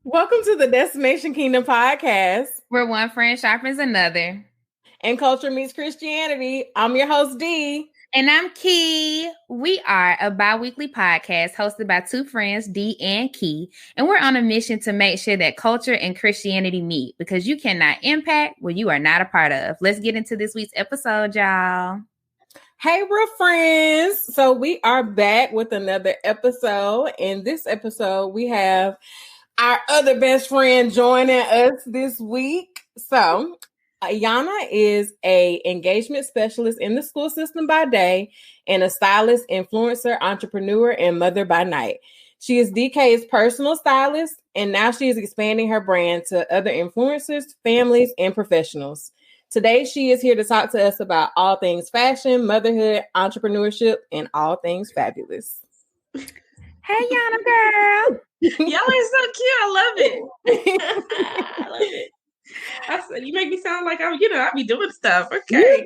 Welcome to the Destination Kingdom podcast, where one friend sharpens another. And culture meets Christianity. I'm your host, Dee. And I'm Kee. We are a bi-weekly podcast hosted by two friends, Dee and Kee. And we're on a mission to make sure that culture and Christianity meet, because you cannot impact what you are not a part of. Let's get into this week's episode, y'all. Hey, real friends. So we are back with another episode. In this episode, we have our other best friend joining us this week. So Yana is an engagement specialist in the school system by day and a stylist, influencer, entrepreneur, and mother by night. She is Dee Kee's personal stylist, and now she is expanding her brand to other influencers, families, and professionals. Today, she is here to talk to us about all things fashion, motherhood, entrepreneurship, and all things fabulous. Hey, Yana girl. Y'all are so cute. I love it. I love it. You make me sound like I be doing stuff. Okay,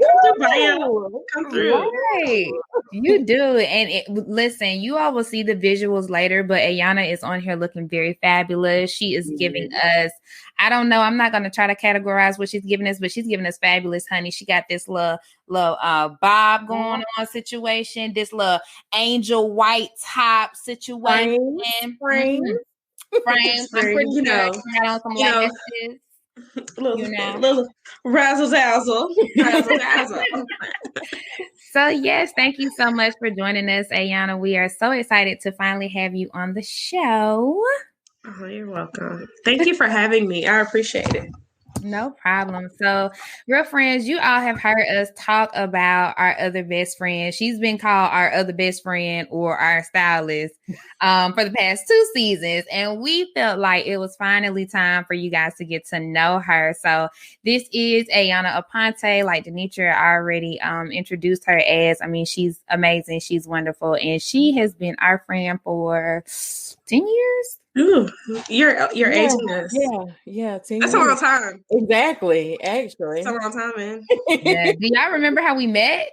come through. Right. You do. And listen, you all will see the visuals later, but Ayana is on here looking very fabulous. She is giving us, I don't know, I'm not going to try to categorize what she's giving us, but she's giving us fabulous, honey. She got this little bob going on situation, this little angel white top situation. Frames. I'm pretty sure got on some light messages. Little razzle dazzle. So yes, thank you so much for joining us, Ayana. We are so excited to finally have you on the show. Oh, you're welcome. Thank you for having me. I appreciate it. No problem. So, real friends, you all have heard us talk about our other best friend. She's been called our other best friend or our stylist for the past 2 seasons. And we felt like it was finally time for you guys to get to know her. So this is Ayana Aponte, like Denitra already introduced her as. I mean, she's amazing. She's wonderful. And she has been our friend for 10 years. Ooh, you're aging us. Yeah. 10 That's years. a long time. Exactly. Actually, that's a long time, man. Yeah. Do y'all remember how we met?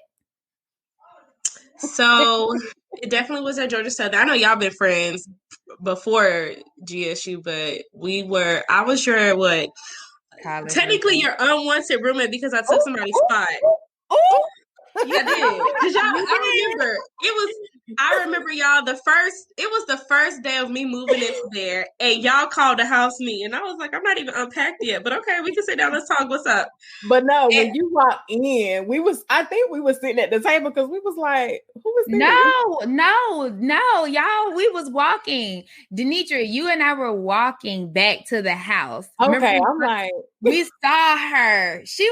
So it definitely was at Georgia Southern. I know y'all been friends before GSU, but I was your College technically your unwanted roommate because I took somebody's spot. Oh, yeah, I did. Cause y'all, I remember y'all it was the first day of me moving into there, and y'all called to house me, and I was like, I'm not even unpacked yet, but okay, we can sit down, let's talk, what's up? But no, when you walked in, I think we were sitting at the table because we was like, who was there? No, y'all, we was walking. Denitra, you and I were walking back to the house. Okay, I'm like, we saw her. She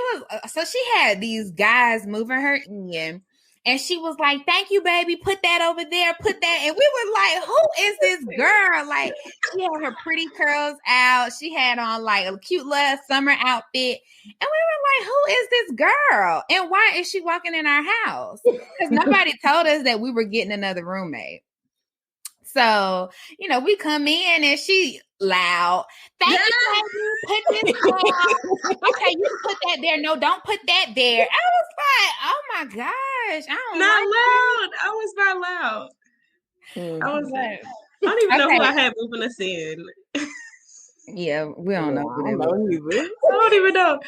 had these guys moving her in. And she was like, thank you, baby. Put that over there. Put that. And we were like, who is this girl? Like, she had her pretty curls out. She had on like a cute little summer outfit. And we were like, who is this girl? And why is she walking in our house? Because nobody told us that we were getting another roommate. So, we come in and she loud. Thank you, baby. Put this down. Okay, you can put that there. No, don't put that there. I was like, oh my gosh. I was not loud. I was like, I don't even know who I had moving us in. Yeah, we don't know. I don't even know.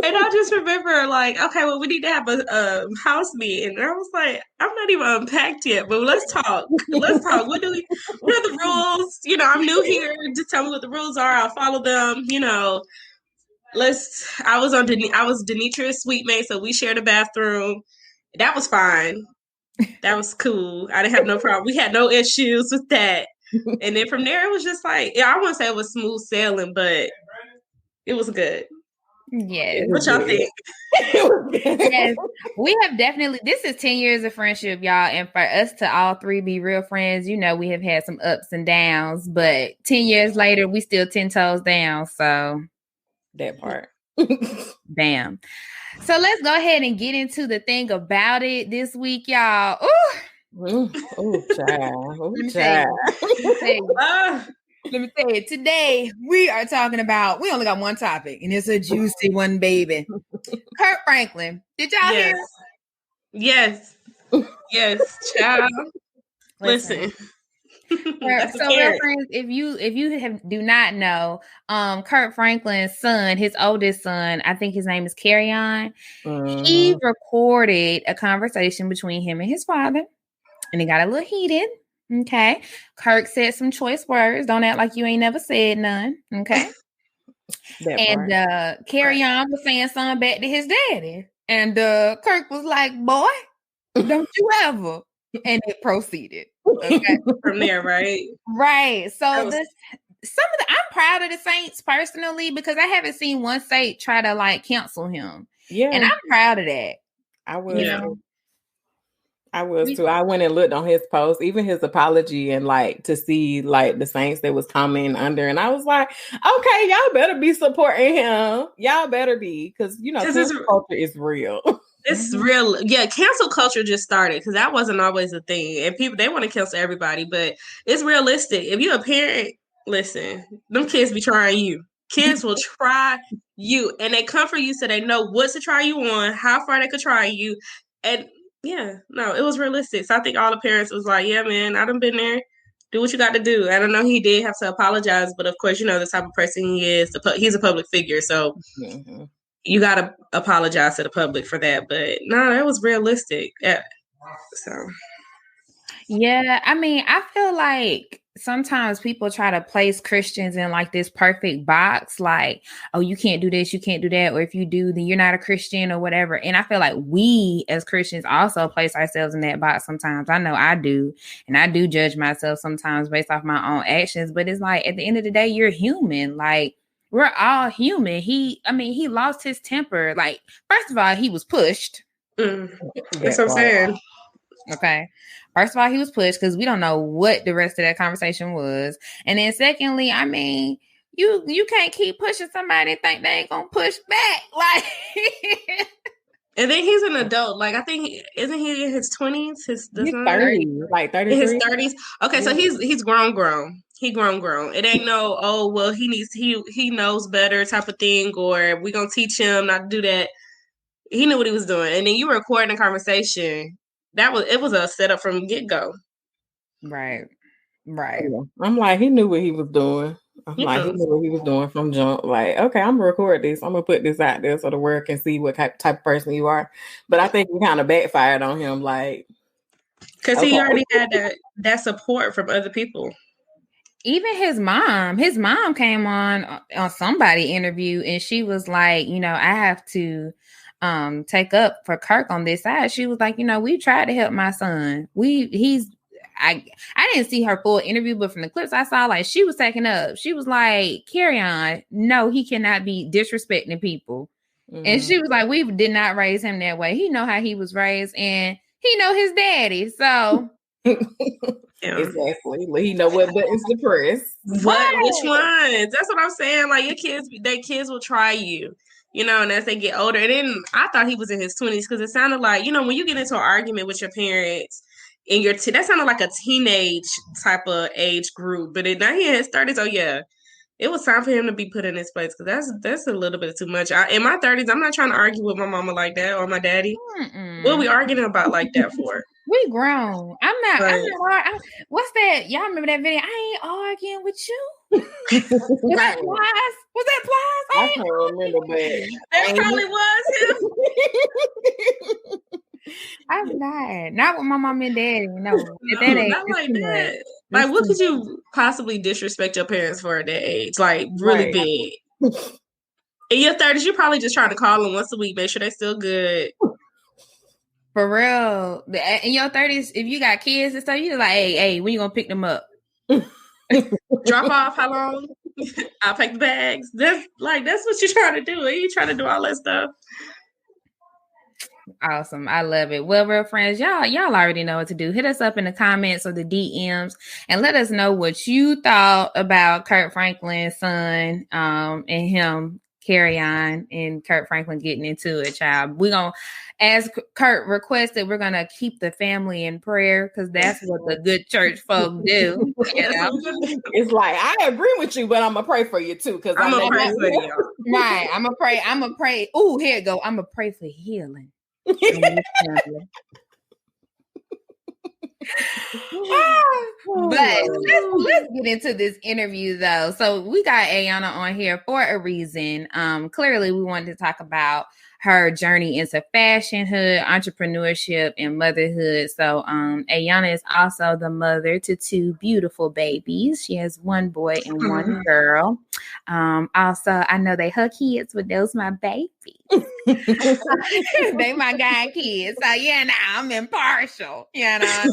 And I just remember like, okay, well, we need to have a house meeting. And I was like, I'm not even unpacked yet, but let's talk. What are the rules? I'm new here. Just tell me what the rules are. I'll follow them. I was Denitra's suite mate, so we shared a bathroom. That was fine. That was cool. I didn't have no problem. We had no issues with that. And then from there, it was just like, I wouldn't say it was smooth sailing, but it was good. Yes. What y'all think? Yes, we have definitely, this is 10 years of friendship, y'all. And for us to all three be real friends, we have had some ups and downs, but 10 years later, we still 10 toes down. So that part. Bam. So let's go ahead and get into the thing about it this week, y'all. Child. Let me tell you, today we are talking about, we only got one topic, and it's a juicy one, baby. Kirk Franklin. Did y'all hear? Yes, child. Listen. So, real friends, if you do not know, Kirk Franklin's son, his oldest son, I think his name is Carry-On. He recorded a conversation between him and his father, and it got a little heated. Okay, Kirk said some choice words. Don't act like you ain't never said none. Okay, and Carry-On was saying something back to his daddy, and Kirk was like, "Boy, don't you ever." And it proceeded. Okay. From there, right? Right. So I'm proud of the Saints personally because I haven't seen one Saint try to like cancel him. Yeah. And I'm proud of that. I was. Yeah. I was too. I went and looked on his post, even his apology, and like to see like the Saints that was coming under, and I was like, okay, y'all better be supporting him. Y'all better be, because cancel culture is real. It's real. Yeah, cancel culture just started because that wasn't always a thing. And people, they want to cancel everybody, but it's realistic. If you're a parent, listen, them kids be trying you. Kids will try you. And they come for you so they know what to try you on, how far they could try you. And yeah, no, it was realistic. So I think all the parents was like, yeah, man, I done been there. Do what you got to do. I don't know. He did have to apologize, but of course, the type of person he is. He's a public figure, so you got to apologize to the public for that. But no, that was realistic. Yeah. So. Yeah, I mean, I feel like sometimes people try to place Christians in like this perfect box, like, oh, you can't do this, you can't do that, or if you do, then you're not a Christian or whatever. And I feel like we as Christians also place ourselves in that box sometimes. I know I do, and I do judge myself sometimes based off my own actions, but it's like at the end of the day, you're human. Like, we're all human. He lost his temper. Like, first of all, he was pushed. That's what I'm saying. Okay. First of all, he was pushed because we don't know what the rest of that conversation was. And then secondly, I mean, you can't keep pushing somebody and think they ain't gonna push back. Like and then he's an adult. Like, I think isn't he in his 20s? He's 30, like 33. In his 30s. Okay, so he's grown. He grown. It ain't no, oh well, he knows better type of thing, or we gonna teach him not to do that. He knew what he was doing. And then you were recording a conversation. It was a setup from get-go. Right. Yeah. I'm like, he knew what he was doing. He knew what he was doing from jump. Like, okay, I'm gonna record this. I'm gonna put this out there so the world can see what type of person you are. But I think we kind of backfired on him, like, because he already had that support from other people. Even his mom came on somebody interview, and she was like, I have to take up for Kirk on this side. She was like, we tried to help my son. I didn't see her full interview, but from the clips I saw, like, she was taking up. She was like, Carry On. No, he cannot be disrespecting people. And she was like, we did not raise him that way. He know how he was raised, and he know his daddy. So exactly. He know what buttons to press. Which ones? That's what I'm saying. Like, their kids will try you. And as they get older, and then I thought he was in his 20s because it sounded like, when you get into an argument with your parents and that sounded like a teenage type of age group, but now he in his 30s. Oh yeah, it was time for him to be put in his place because that's a little bit too much. In my 30s, I'm not trying to argue with my mama like that or my daddy. What are we arguing about like that for? We grown. I'm not. What's that? Y'all remember that video? I ain't arguing with you. Was that Plies? Was that Plies? I can't remember, but that probably was him. I'm not with my mom and daddy. No, at that age, not like that. Like, what could you possibly disrespect your parents for at that age? Like, really big. In your 30s, you're probably just trying to call them once a week, make sure they're still good. For real. In your 30s, if you got kids and stuff, you're like, hey, when you gonna pick them up? Drop off, how long? I'll pack the bags. That's what you're trying to do. You trying to do all that stuff. Awesome. I love it. Well, real friends, y'all already know what to do. Hit us up in the comments or the DMs and let us know what you thought about Kirk Franklin's son and him Carry On and Kirk Franklin getting into it, child. We're going to, as Kirk requested, we're going to keep the family in prayer because that's what the good church folk do. It's like, I agree with you, but I'm going to pray for you too. Because I'm going to pray for you. Right. I'm going to pray. Oh, here it go. I'm going to pray for healing. But let's get into this interview though. So we got Ayana on here for a reason. Clearly we wanted to talk about her journey into fashionhood, entrepreneurship, and motherhood. So Ayana is also the mother to 2 beautiful babies. She has 1 boy and 1 girl. Also, I know they her kids, but those my babies. They my god kids. So yeah, now I'm impartial. You know.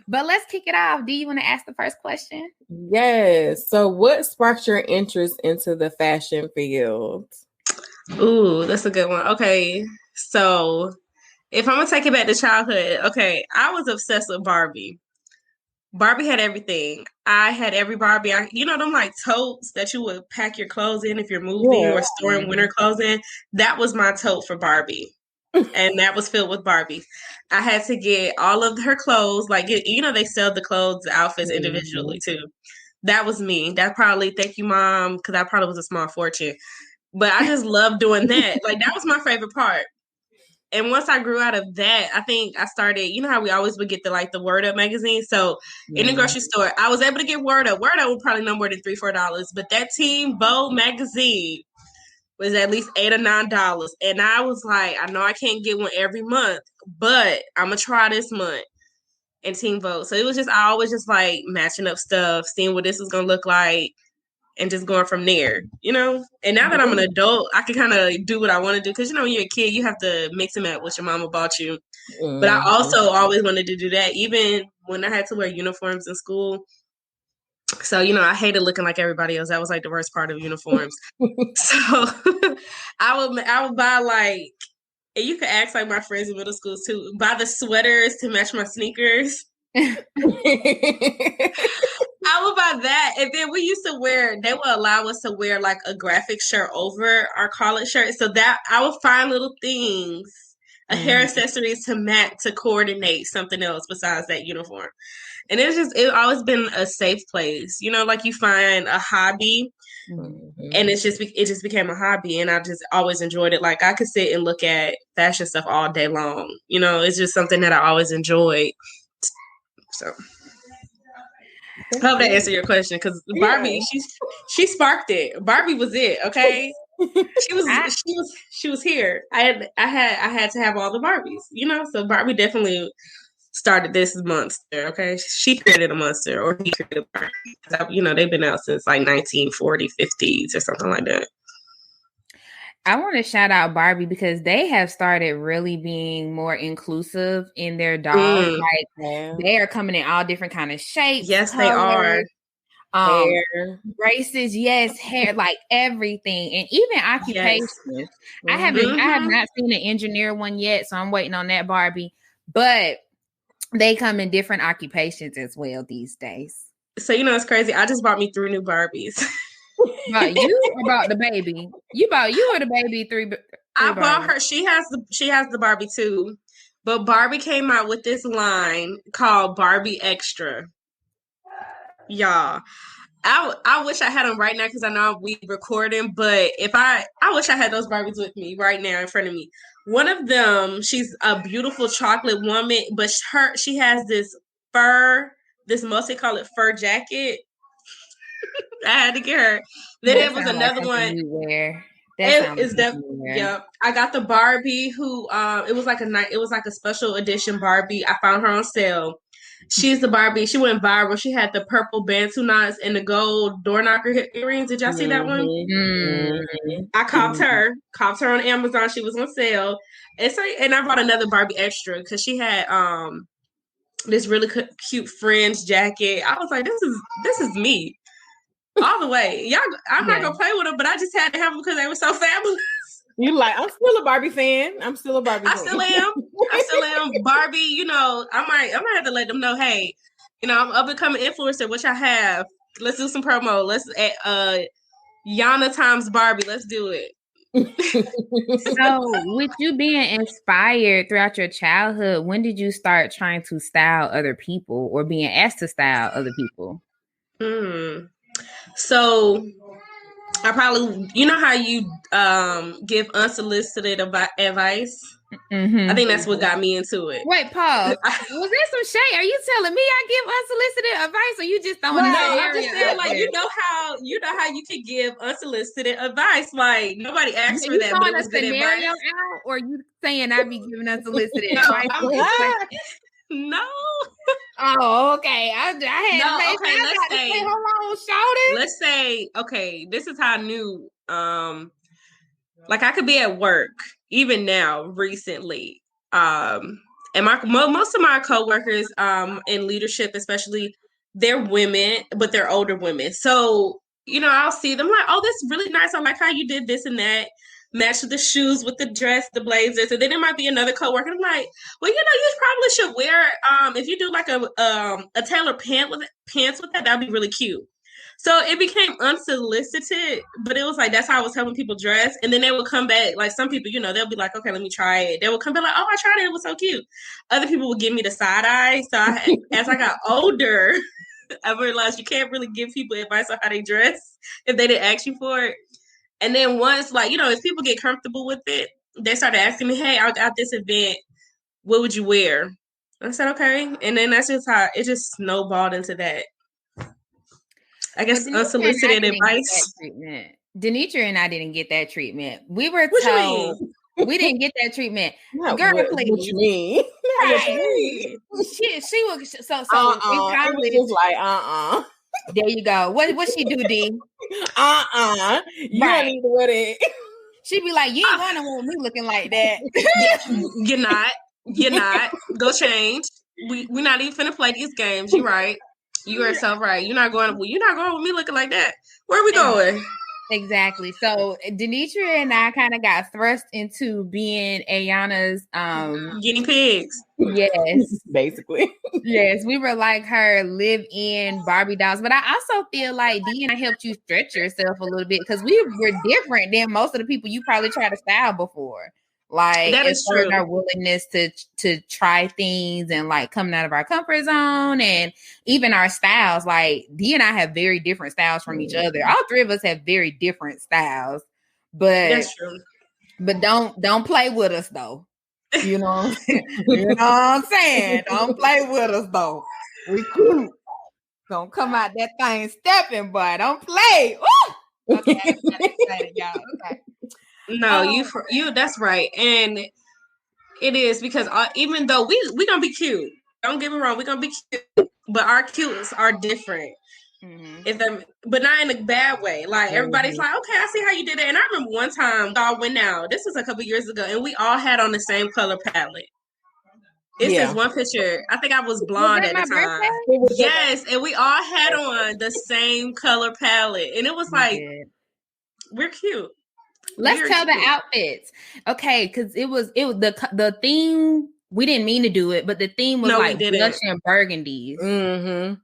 But let's kick it off. Do you want to ask the first question? Yes. So what sparked your interest into the fashion field? Ooh, that's a good one. Okay. So if I'm going to take it back to childhood, okay, I was obsessed with Barbie. Barbie had everything. I had every Barbie. Them like totes that you would pack your clothes in if you're moving or storing winter clothes in. That was my tote for Barbie. And that was filled with Barbie. I had to get all of her clothes. Like, they sell the clothes, the outfits individually too. That was me. That probably, thank you, Mom, because that probably was a small fortune. But I just loved doing that. Like, that was my favorite part. And once I grew out of that, I think I started, you know how we always would get the Word Up magazine? So in the grocery store, I was able to get Word Up. Word Up was probably no more than $3-4. But that Teen Vogue magazine was at least $8 or $9. And I was like, I know I can't get one every month, but I'm going to try this month in Teen Vogue. So it was just, I always just like matching up stuff, seeing what this is going to look like, and just going from there, And now that I'm an adult, I can kind of do what I want to do. Because, when you're a kid, you have to mix and match what your mama bought you. But I also always wanted to do that, even when I had to wear uniforms in school. So, I hated looking like everybody else. That was like the worst part of uniforms. So I would buy like, and you could ask like my friends in middle school too, buy the sweaters to match my sneakers. I would buy that. And then we used to they would allow us to wear like a graphic shirt over our collared shirt. So that I would find little things, hair accessories to coordinate something else besides that uniform. And it's always been a safe place, like you find a hobby and it just became a hobby. And I just always enjoyed it. Like I could sit and look at fashion stuff all day long. It's just something that I always enjoyed. So I hope that answered your question, because Barbie, she sparked it. Barbie was it, okay? She was here. I had to have all the Barbies, So Barbie definitely started this monster, okay? She created a monster, or he created a Barbie. They've been out since like 1940s, 50s or something like that. I want to shout out Barbie because they have started really being more inclusive in their dolls. Like they are coming in all different kind of shapes. Yes, colors, they are. Hair. Braces, yes, hair, like everything, and even occupations. Yes. I have not seen an engineer one yet, so I'm waiting on that Barbie. But they come in different occupations as well these days. So it's crazy. I just bought me 3 new Barbies. About you or about the baby? You or the baby 3 I bought her. She has the Barbie too, but Barbie came out with this line called Barbie Extra. Y'all, I wish I had them right now because I know we recording. But I wish I had those Barbies with me right now in front of me. One of them, she's a beautiful chocolate woman, but she has this multicolored fur jacket. I had to get her. Then there was another one. Yeah. I got the Barbie who it was like a special edition Barbie. I found her on sale. She's the Barbie. She went viral. She had the purple bantu knots and the gold door knocker earrings. Did y'all see that one? I copped her on Amazon. She was on sale. And I bought another Barbie extra because she had this really cute fringe jacket. I was like, this is me. All the way. Y'all, I'm not gonna play with them, but I just had to have them because they were so fabulous. You like, I'm still a Barbie fan. I still am. Barbie, I might have to let them know, hey, I'm up and coming influencer, which I have. Let's do some promo. Let's Yana times Barbie. Let's do it. So with you being inspired throughout your childhood, when did you start trying to style other people or being asked to style other people? So I probably, you know how you give unsolicited advice? Mm-hmm. I think that's what got me into it. Wait, pause. Was there some shade? Are you telling me I give unsolicited advice, or you just throwing No, this I'm just scenario saying, out like, there? you know how you can give unsolicited advice. Like, nobody asked Are for you that, but throwing it a was good scenario advice. out, or you saying I be giving unsolicited No, advice? no. Oh, okay. I had No, to okay, let's say, hold on, shoulders. let's say, okay, this is how I knew, like I could be at work, even now, recently. And most of my coworkers, in leadership, especially, they're women, but they're older women. So, you know, I'll see them like, oh, this is really nice. I like how you did this and that. Match the shoes with the dress, the blazers. And then there might be another coworker. I'm like, well, you know, you probably should wear, if you do like a tailored pants with that, that'd be really cute. So it became unsolicited, but it was like that's how I was helping people dress. And then they would come back, like some people, you know, they'll be like, okay, let me try it. They would come back like, oh, I tried it, it was so cute. Other people would give me the side eye. So as I got older, I realized you can't really give people advice on how they dress if they didn't ask you for it. And then once, like, you know, as people get comfortable with it, they started asking me, hey, I got this event. What would you wear? I said, okay. And then that's just how it just snowballed into that. I guess unsolicited advice. Denitra and I didn't get that treatment. We were What told we didn't get that treatment. Not Girl, what, please. what you mean? Not what you mean. She was so It was just like There you go. What she do, D? You don't need to wear that. She be like, you ain't gonna want me looking like that. You're not. Go change. We're not even finna play these games. You're right. You are so right. You're not going with me looking like that. Where are we going? Exactly. So Denitra and I kind of got thrust into being Ayana's guinea pigs. Yes. Basically. Yes, we were like her live-in Barbie dolls. But I also feel like Dee and I helped you stretch yourself a little bit because we were different than most of the people you probably tried to style before. Like that is true. Our willingness to try things and like coming out of our comfort zone and even our styles. Like Dee and I have very different styles from each other. All three of us have very different styles, but that's true. But don't play with us though. You know, you know what I'm saying? Don't play with us though. We cute. Don't come out that thing stepping, boy. Don't play. Woo! Okay, I'm excited, y'all. Okay. No, you. That's right, and it is because even though we gonna be cute, don't get me wrong, we gonna be cute, but our cuteness are different. Mm-hmm. But not in a bad way. Like everybody's like, okay, I see how you did it. And I remember one time we all went out. This was a couple years ago, and we all had on the same color palette. It says one picture. I think I was blonde at the time. Yes, and we all had on the same color palette, and it was like we're cute. Let's tell the outfits, okay? Because it was the theme. We didn't mean to do it, but the theme was like blush and burgundies. Mm-hmm.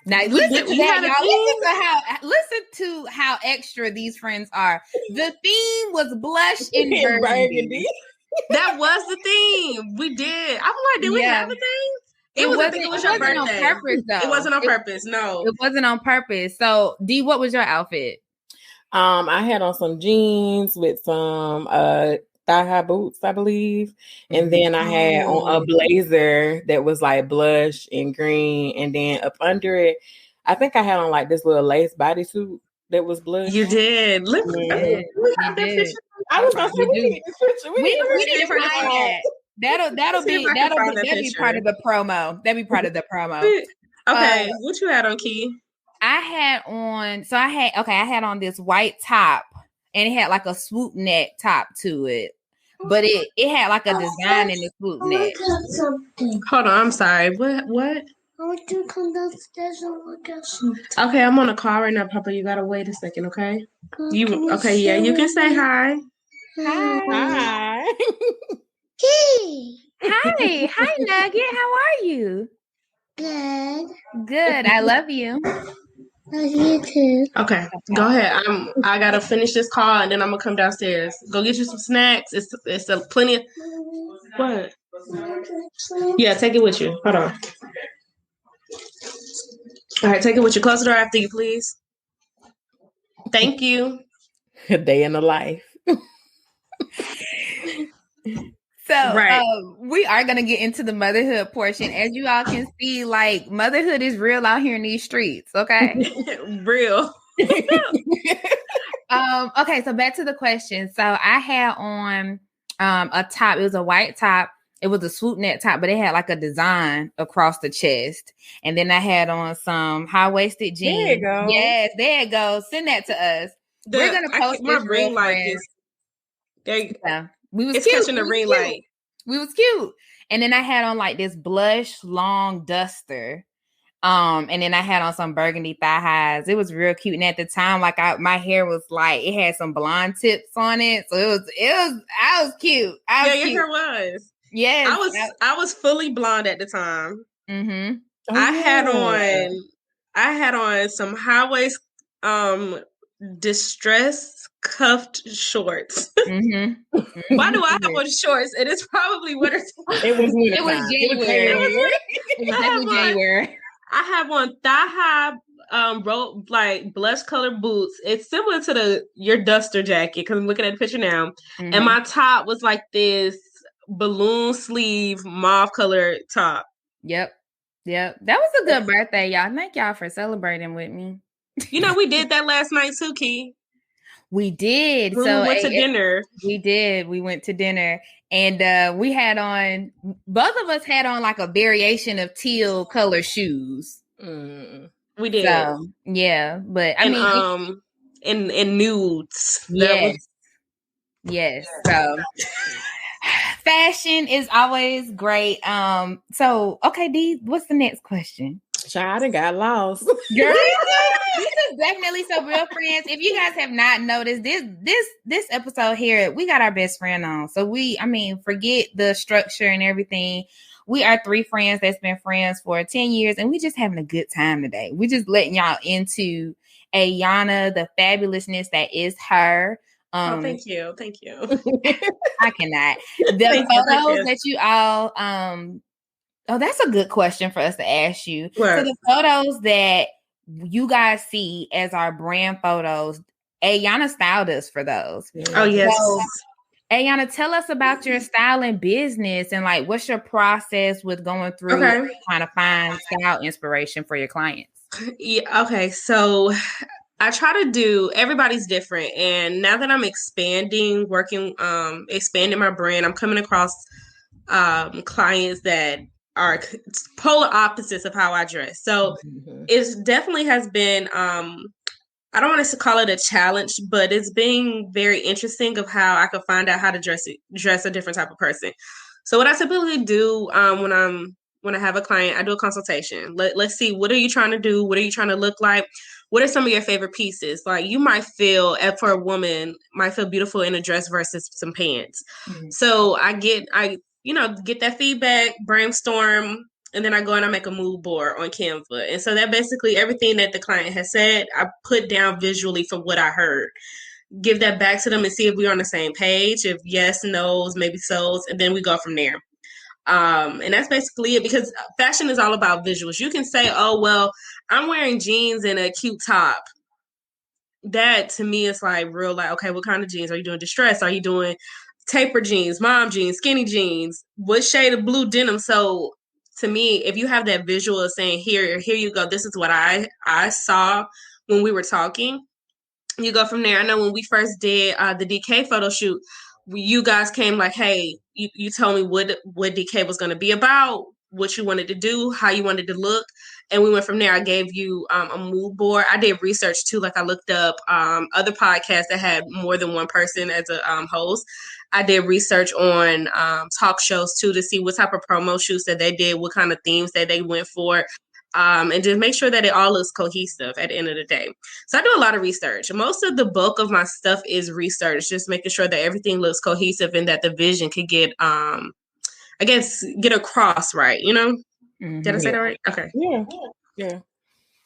Now listen to that, y'all. Listen to how extra these friends are. The theme was blush and burgundy. That was the theme. We did. I'm like, did we have a theme? It wasn't your birthday. On purpose, though. It wasn't on purpose. No, it wasn't on purpose. So, Dee, what was your outfit? I had on some jeans with some thigh-high boots, I believe. And then I had on a blazer that was like blush and green. And then up under it, I think I had on like this little lace bodysuit that was blush. You did. Look, I was gonna say we need this picture. We need to find that. That'll be part of the promo. That'd be part of the promo. Okay, what you had on, Key? I had on this white top and it had like a swoop neck top to it. But it had like a design in the swoop neck. Hold on, I'm sorry. What? I want to come downstairs and look at something. Okay, I'm on a call right now, Papa. You gotta wait a second, okay? You can say hi. Hi. Hey. Hi, Nugget. How are you? Good. I love you. Love you too. Okay, go ahead. I gotta finish this call and then I'm gonna come downstairs. Go get you some snacks. It's a plenty of what? Yeah, take it with you. Hold on. All right, take it with you. Close the door after you, please. Thank you. A day in the life. So Right. we are going to get into the motherhood portion. As you all can see, like, motherhood is real out here in these streets, okay? Real. Okay, so back to the question. So I had on a top. It was a white top. It was a swoop neck top, but it had like a design across the chest. And then I had on some high-waisted jeans. There you go. Yes, there it goes. Send that to us. We're going to post my this ring light RealFriends. is there. Yeah. We was It's cute. catching the ring light. We was cute. And then I had on like this blush long duster. And then I had on some burgundy thigh highs. It was real cute. And at the time, like my hair was like, it had some blonde tips on it. So I was cute. Your hair was. Yes. I was fully blonde at the time. Mm-hmm. Oh, I had on some high waist distressed cuffed shorts. Mm-hmm. Why do I have on shorts? It is probably winter time. It was January. It was definitely January. I have on thigh high like blush colored boots. It's similar to your duster jacket because I'm looking at the picture now. Mm-hmm. And my top was like this balloon sleeve mauve colored top. Yep. That was a good birthday, y'all. Thank y'all for celebrating with me. You know, we did that last night too, Key. We did. We went to dinner. We did. We went to dinner. And we had on, both of us had on like a variation of teal color shoes. We did. So, yeah. But I mean, in nudes. Yes. So fashion is always great. So okay, Dee, what's the next question? Child, I got lost. Girl, this is definitely so real friends. If you guys have not noticed this episode here, we got our best friend on. So forget the structure and everything. We are three friends that's been friends for 10 years, and we just having a good time today. We just letting y'all into Ayana, the fabulousness that is her. Thank you. I cannot. The photos that you all oh, that's a good question for us to ask you. Right. So the photos that you guys see as our brand photos, Ayana styled us for those. Oh, yes. So, Ayana, tell us about your styling business and like what's your process with going through trying to find style inspiration for your clients? Yeah, okay, so I try to do, everybody's different, and now that I'm expanding my brand, I'm coming across clients that are polar opposites of how I dress. So it definitely has been I don't want to call it a challenge, but it's being very interesting of how I could find out how to dress a different type of person. So what I typically do when I have a client, I do a consultation. Let's see, what are you trying to do? What are you trying to look like? What are some of your favorite pieces? Like you might feel, for a woman, might feel beautiful in a dress versus some pants. Mm-hmm. So I get that feedback, brainstorm, and then I go and I make a mood board on Canva. And so that basically everything that the client has said, I put down visually from what I heard. Give that back to them and see if we're on the same page. If yes, no's, maybe so's, and then we go from there. And that's basically it, because fashion is all about visuals. You can say, oh, well, I'm wearing jeans and a cute top. That to me is like real, like, okay, what kind of jeans? Are you doing distress? Are you doing taper jeans, mom jeans, skinny jeans? What shade of blue denim? So to me, if you have that visual of saying, here you go, this is what I saw when we were talking, you go from there. I know when we first did the Dee Kee photo shoot, you guys came like, hey, you told me what Dee Kee was going to be about, what you wanted to do, how you wanted to look. And we went from there. I gave you a mood board. I did research too. Like I looked up other podcasts that had more than one person as a host. I did research on talk shows too to see what type of promo shoots that they did, what kind of themes that they went for. And just make sure that it all looks cohesive at the end of the day. So I do a lot of research. Most of the bulk of my stuff is research, just making sure that everything looks cohesive and that the vision could get across right, you know? Mm-hmm. Did I say that right? Okay. Yeah.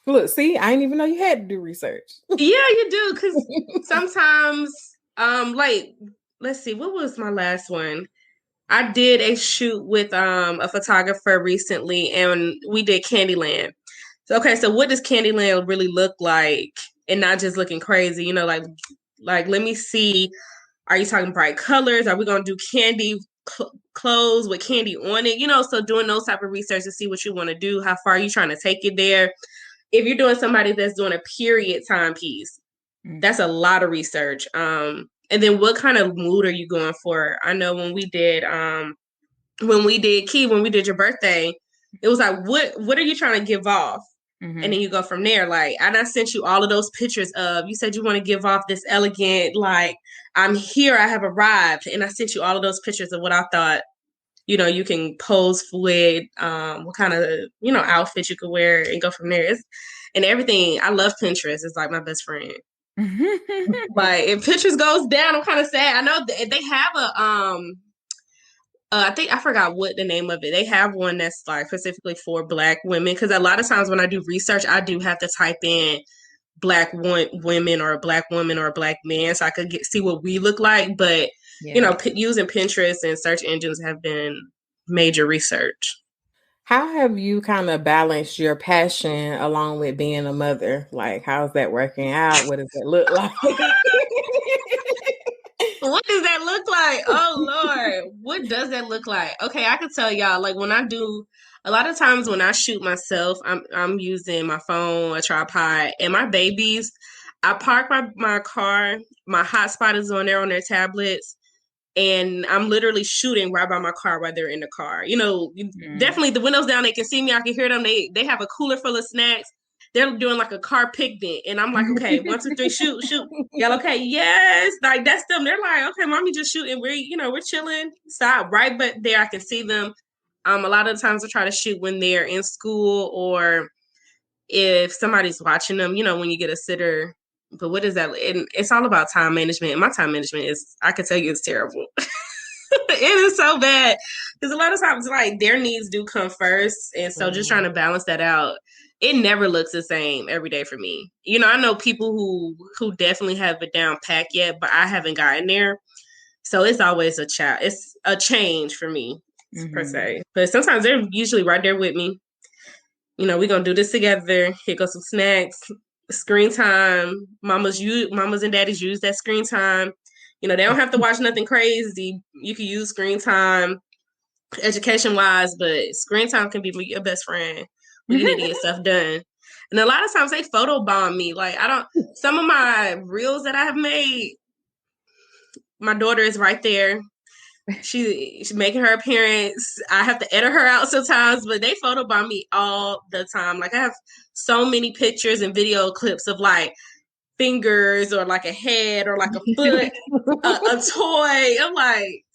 Look, see, I didn't even know you had to do research. Yeah, you do, because sometimes, like, let's see, what was my last one? I did a shoot with a photographer recently, and we did Candyland. So what does Candyland really look like, and not just looking crazy? You know, like Like, let me see. Are you talking bright colors? Are we going to do candy clothes with candy on it? You know, so doing those type of research to see what you want to do. How far are you trying to take it there? If you're doing somebody that's doing a period timepiece, that's a lot of research. And then what kind of mood are you going for? I know when we did Key, when we did your birthday, it was like, what are you trying to give off? Mm-hmm. And then you go from there. Like, and I sent you all of those pictures of, you said you want to give off this elegant, like, I'm here, I have arrived. And I sent you all of those pictures of what I thought, you know, you can pose with, what kind of, you know, outfit you could wear and go from there. And everything. I love Pinterest. It's like my best friend. Like, if Pinterest goes down, I'm kind of sad. I know they have a, I think I forgot what the name of it. They have one that's like specifically for Black women, because a lot of times when I do research, I do have to type in Black women or a Black woman or a Black man so I could see what we look like. But you know, using Pinterest and search engines have been major research. How have you kind of balanced your passion along with being a mother? Like, how's that working out? What does that look like? What does that look like? Oh Lord, what does that look like? Okay, I can tell y'all, like, when I do, a lot of times when I shoot myself, I'm using my phone, a tripod, and my babies, I park my car, my hotspot is on there on their tablets, and I'm literally shooting right by my car while they're in the car. You know, definitely the windows down, they can see me, I can hear them. They have a cooler full of snacks. They're doing like a car picnic. And I'm like, okay, 1, 2, 3, shoot. Y'all okay? Yes. Like, that's them. They're like, okay, mommy just shooting. We're chilling. Stop right but there. I can see them. A lot of the times I try to shoot when they're in school, or if somebody's watching them, you know, when you get a sitter. But what is that? And it's all about time management. And my time management is, I can tell you, it's terrible. It is so bad. Because a lot of times, like, their needs do come first. And so just trying to balance that out, it never looks the same every day for me. You know, I know people who definitely have it down packed yet, but I haven't gotten there. So it's always it's a change for me, per se. But sometimes they're usually right there with me. You know, we're going to do this together. Here goes some snacks, screen time. Mamas and daddies use that screen time. You know, they don't have to watch nothing crazy. You can use screen time education-wise, but screen time can be your best friend when you need to get stuff done. And a lot of times they photobomb me. Like, some of my reels that I have made, my daughter is right there. She's making her appearance. I have to edit her out sometimes, but they photobomb me all the time. Like, I have so many pictures and video clips of like fingers or like a head or like a foot, a toy. I'm like,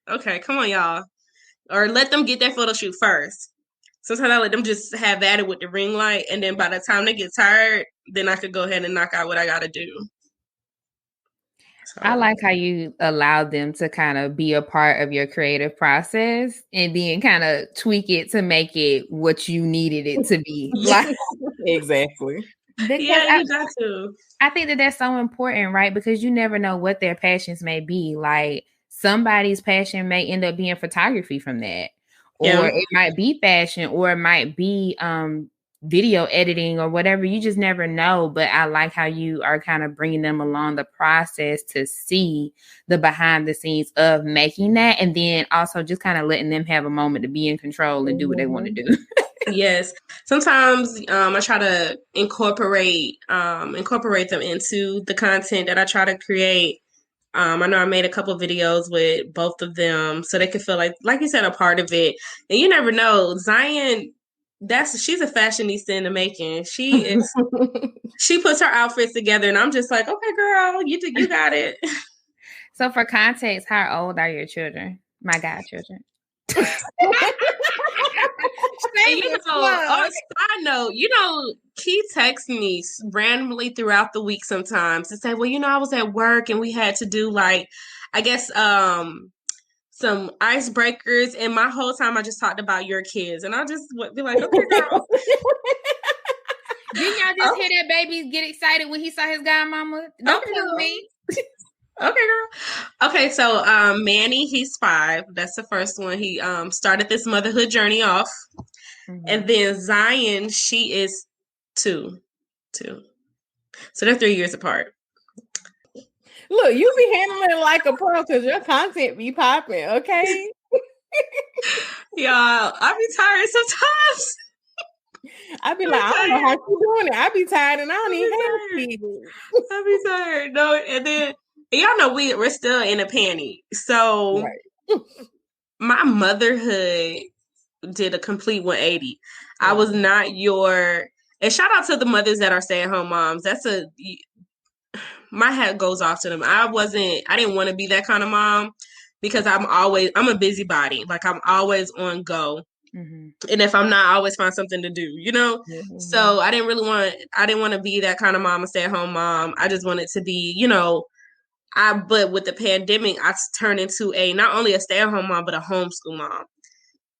okay, come on, y'all. Or let them get their photo shoot first. Sometimes I let them just have at it with the ring light, and then by the time they get tired, then I could go ahead and knock out what I got to do. I like how you allowed them to kind of be a part of your creative process and then kind of tweak it to make it what you needed it to be. Like, exactly. Yeah, you got to. I think that that's so important, right? Because you never know what their passions may be. Like, somebody's passion may end up being photography from that. Or it might be fashion, or it might be video editing or whatever. You just never know. But I like how you are kind of bringing them along the process to see the behind the scenes of making that, and then also just kind of letting them have a moment to be in control and do what they want to do. Yes. Sometimes I try to incorporate them into the content that I try to create. I know I made a couple videos with both of them so they could feel like you said, a part of it. And you never know, Zion, she's a fashionista in the making. She puts her outfits together, and I'm just like, okay, girl, you got it. So for context, how old are your children? My godchildren. On a side note, Key texts me randomly throughout the week sometimes to say, well, I was at work and we had to do like, I guess, some icebreakers, and my whole time I just talked about your kids, and I just would be like, okay, girl. Didn't y'all just hear that baby get excited when he saw his godmama? Don't tell me. Okay, girl. Okay, so Manny, he's 5. That's the first one. He started this motherhood journey off. And then Zion, she is 2. So they're 3 years apart. Look, you be handling it like a pro because your content be popping, okay? Y'all, I be tired sometimes. I be like, I don't know how you doing it. I be tired and I don't even have kids. I be tired. No, and then y'all know we're still in a panic. So my motherhood did a complete 180. I was not and shout out to the mothers that are stay-at-home moms. My hat goes off to them. I didn't want to be that kind of mom because I'm a busybody. Like I'm always on go. Mm-hmm. And if I'm not, I always find something to do, you know? Mm-hmm. So I didn't want to be that kind of mom, a stay-at-home mom. I just wanted to be, you know, but with the pandemic, I turned into not only a stay-at-home mom, but a homeschool mom.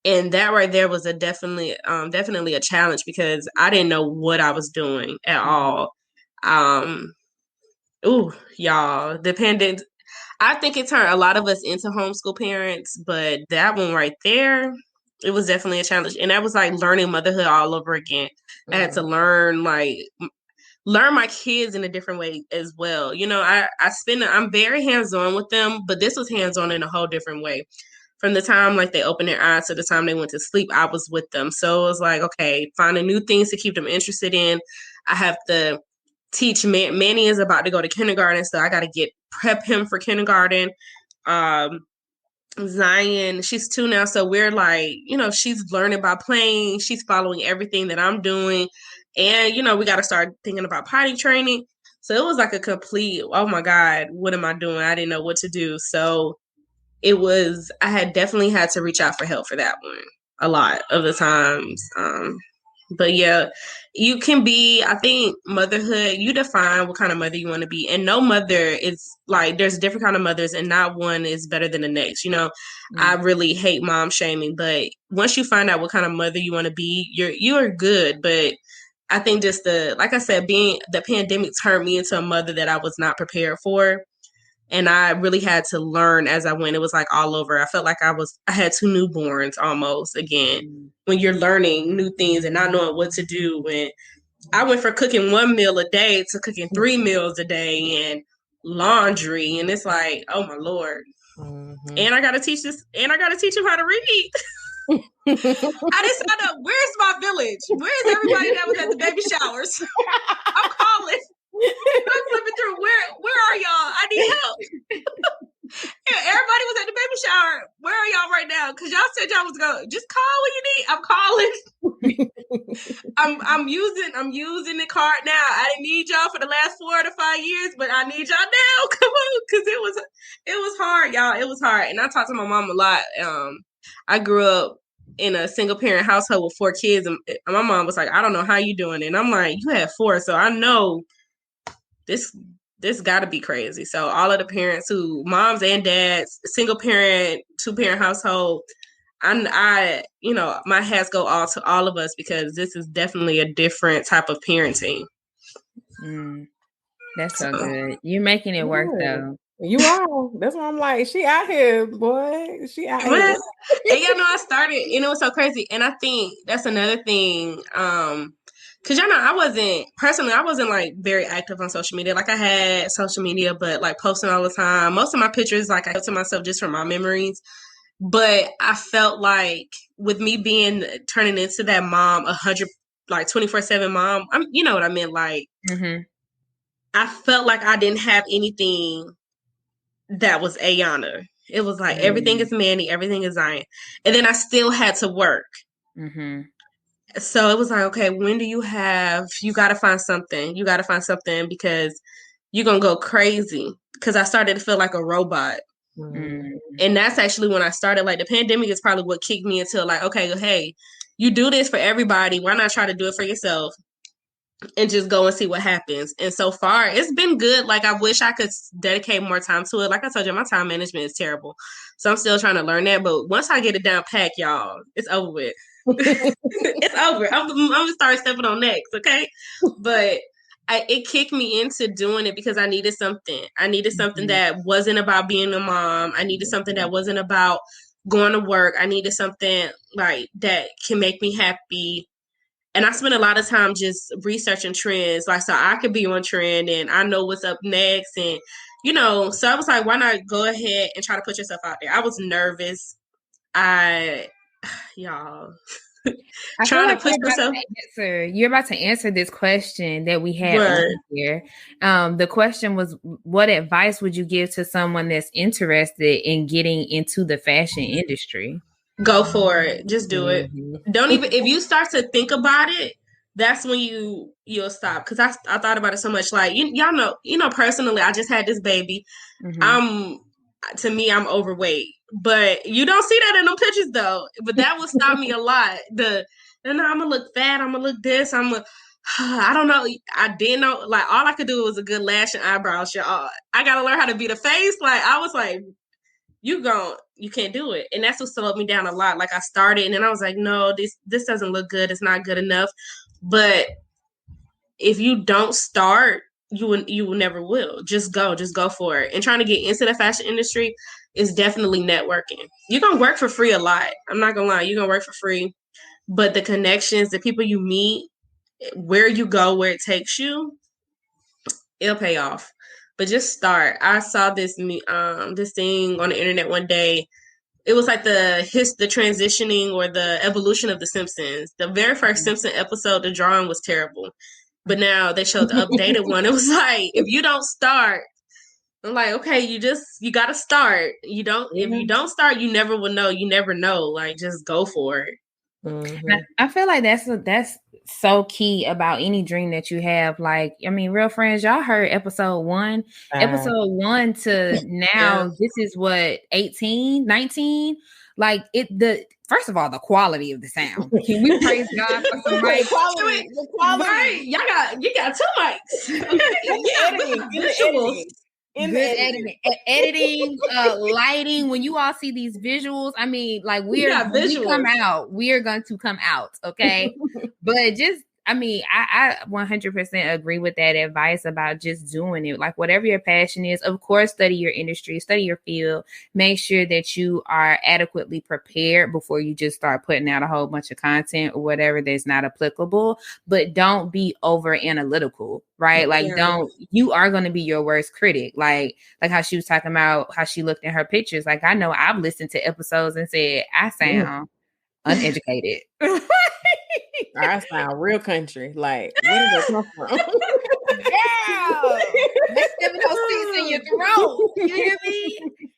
And that right there was definitely a challenge because I didn't know what I was doing at all. Y'all, the pandemic, I think it turned a lot of us into homeschool parents, but that one right there, it was definitely a challenge. And that was like learning motherhood all over again. I had to learn my kids in a different way as well. You know, I'm very hands-on with them, but this was hands-on in a whole different way. From the time like they opened their eyes to the time they went to sleep, I was with them. So it was like, okay, finding new things to keep them interested in. I have to teach Manny is about to go to kindergarten, so I got to prep him for kindergarten. Zion, she's 2 now, so we're like, you know, she's learning by playing. She's following everything that I'm doing. And, you know, we got to start thinking about potty training. So it was like a complete, oh my God, what am I doing? I didn't know what to do. So I had definitely had to reach out for help for that one a lot of the times. But yeah, you can be, I think motherhood, you define what kind of mother you want to be. And no mother is like, there's different kind of mothers and not one is better than the next. You know, I really hate mom shaming, but once you find out what kind of mother you want to be, you are good. But I think just like I said, the pandemic turned me into a mother that I was not prepared for. And I really had to learn as I went. It was like all over. I felt like I had 2 newborns almost again when you're learning new things and not knowing what to do. When I went from cooking 1 meal a day to cooking 3 meals a day and laundry. And it's like, oh my Lord. Mm-hmm. And I got to teach him how to read. I just found out, where's my village? Where's everybody that was at the baby showers? I'm calling. I'm flipping through. Where are y'all? I need help. Yeah, everybody was at the baby shower. Where are y'all right now? Because y'all said y'all was going. Just call when you need. I'm calling. I'm using the card now. I didn't need y'all for the last 4 to 5 years, but I need y'all now. Come on, because it was hard, y'all. It was hard, and I talked to my mom a lot. I grew up in a single parent household with 4 kids, and my mom was like, "I don't know how you doing it," and I'm like, "You had 4, so I know." This got to be crazy. So all of the parents moms and dads, single parent, 2-parent household, I you know, my hats go all to all of us because this is definitely a different type of parenting. That's so good. You're making it work though. You are. That's why I'm like, she out here, boy. She out here. And y'all know I started, and it was so crazy. And I think that's another thing. Because y'all know I wasn't like very active on social media. Like I had social media, but like posting all the time. Most of my pictures, like I kept to myself just from my memories. But I felt like with me turning into that mom, 24/7 mom, you know what I meant? Like, I felt like I didn't have anything that was Ayana. It was like everything is Manny, everything is Zion. And then I still had to work. So it was like, okay, when do you got to find something. You got to find something because you're going to go crazy. Because I started to feel like a robot. And that's actually when I started. Like the pandemic is probably what kicked me into like, okay, hey, you do this for everybody. Why not try to do it for yourself? And just go and see what happens. And so far, it's been good. Like, I wish I could dedicate more time to it. Like I told you, my time management is terrible. So I'm still trying to learn that. But once I get it down pat, y'all, it's over with. It's over. I'm going to start stepping on next, okay? But it kicked me into doing it because I needed something. I needed something that wasn't about being a mom. I needed something that wasn't about going to work. I needed something, like, that can make me happy. And I spent a lot of time just researching trends, like, so I could be on trend and I know what's up next. And, so I was like, why not go ahead and try to put yourself out there? I was nervous. Y'all, I feel trying like to push myself. You're about to answer this question that we had Word. on here. The question was, what advice would you give to someone that's interested in getting into the fashion industry? Go for it. Just do it. Mhm. Don't even, if you start to think about it, that's when you'll stop. Cause I thought about it so much. Like, y'all know, personally, I just had this baby. To me, I'm overweight, but you don't see that in them pictures though. But that would stop me a lot. I'm gonna look fat. I'm gonna look this. I don't know. I didn't know. Like, all I could do was a good lash and eyebrows. Y'all, I gotta learn how to beat a face. Like, I was like, you can't do it. And that's what slowed me down a lot. Like, I started and then I was like, no, this doesn't look good. It's not good enough. But if you don't start, you will never will. Just go for it. And trying to get into the fashion industry is definitely networking. You're going to work for free a lot. I'm not going to lie. You're going to work for free. But the connections, the people you meet, where you go, where it takes you, it'll pay off. But just start. I saw this thing on the internet one day. It was like the transitioning or the evolution of The Simpsons. The very first Simpson episode, the drawing was terrible. But now they showed the updated one. It was like, if you don't start, I'm like, okay, you got to start. If you don't start, you never will know. You never know. Like, just go for it. Mm-hmm. I feel like that's so key about any dream that you have. Like, I mean, Real Friends, y'all heard episode 1 to now. This is what, 18, 19? Like, first of all, the quality of the sound. Can we praise God for some mic quality? The quality. Right. You got 2 mics. Okay. Editing, lighting. When you all see these visuals, I mean, like, when we come out, we are going to come out, okay? But just, I mean, I 100% agree with that advice about just doing it. Like, whatever your passion is, of course, study your industry, study your field. Make sure that you are adequately prepared before you just start putting out a whole bunch of content or whatever that's not applicable. But don't be over analytical, right? Like, you are going to be your worst critic. Like how she was talking about how she looked in her pictures. Like, I know I've listened to episodes and said, I sound uneducated. I sound real country. Like, where did that come from? Yeah, let's give it those seats in your throat. You hear me?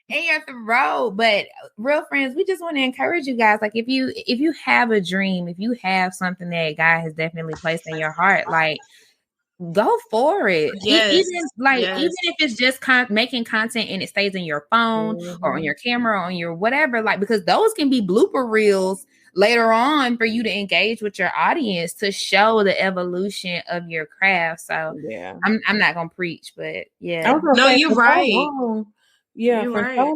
In your throat. But Real Friends, we just want to encourage you guys. Like, if you have a dream, if you have something that God has definitely placed in your heart, like, go for it. Yes. Even if it's just making content and it stays in your phone or on your camera or on your whatever, like, because those can be blooper reels later on for you to engage with your audience to show the evolution of your craft. So I'm not gonna preach, but you're right. So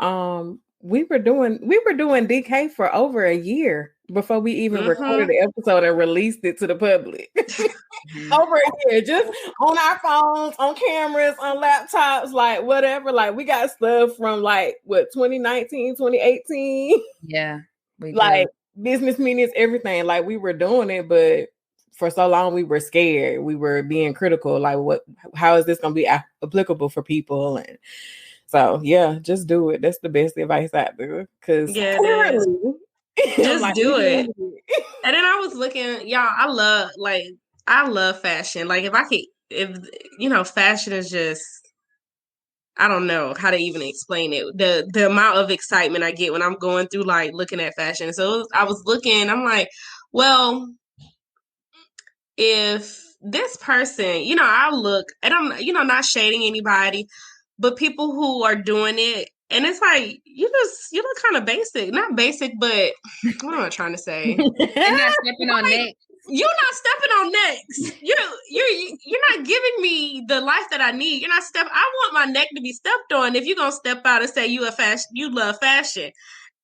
long. We were doing Dee Kee for over a year before we even recorded the episode and released it to the public. Over a year, just on our phones, on cameras, on laptops, like whatever. Like, we got stuff from 2019, 2018. Yeah. Like, business meetings, everything. Like, we were doing it, but for so long we were scared. We were being critical. Like, how is this going to be applicable for people? And so, just do it. That's the best advice out there. Because just do it. And then I was looking, y'all. I love fashion. Like, if fashion is just, I don't know how to even explain it. The amount of excitement I get when I'm going through, like, looking at fashion. So I was looking, I'm like, well, if this person, I look, and I'm, not shading anybody, but people who are doing it, and it's like, you look kind of basic. Not basic, but what am I trying to say? You're not stepping on necks. You're not stepping on necks. You're not giving me the life that I need. I want my neck to be stepped on. If you're gonna step out and say you love fashion.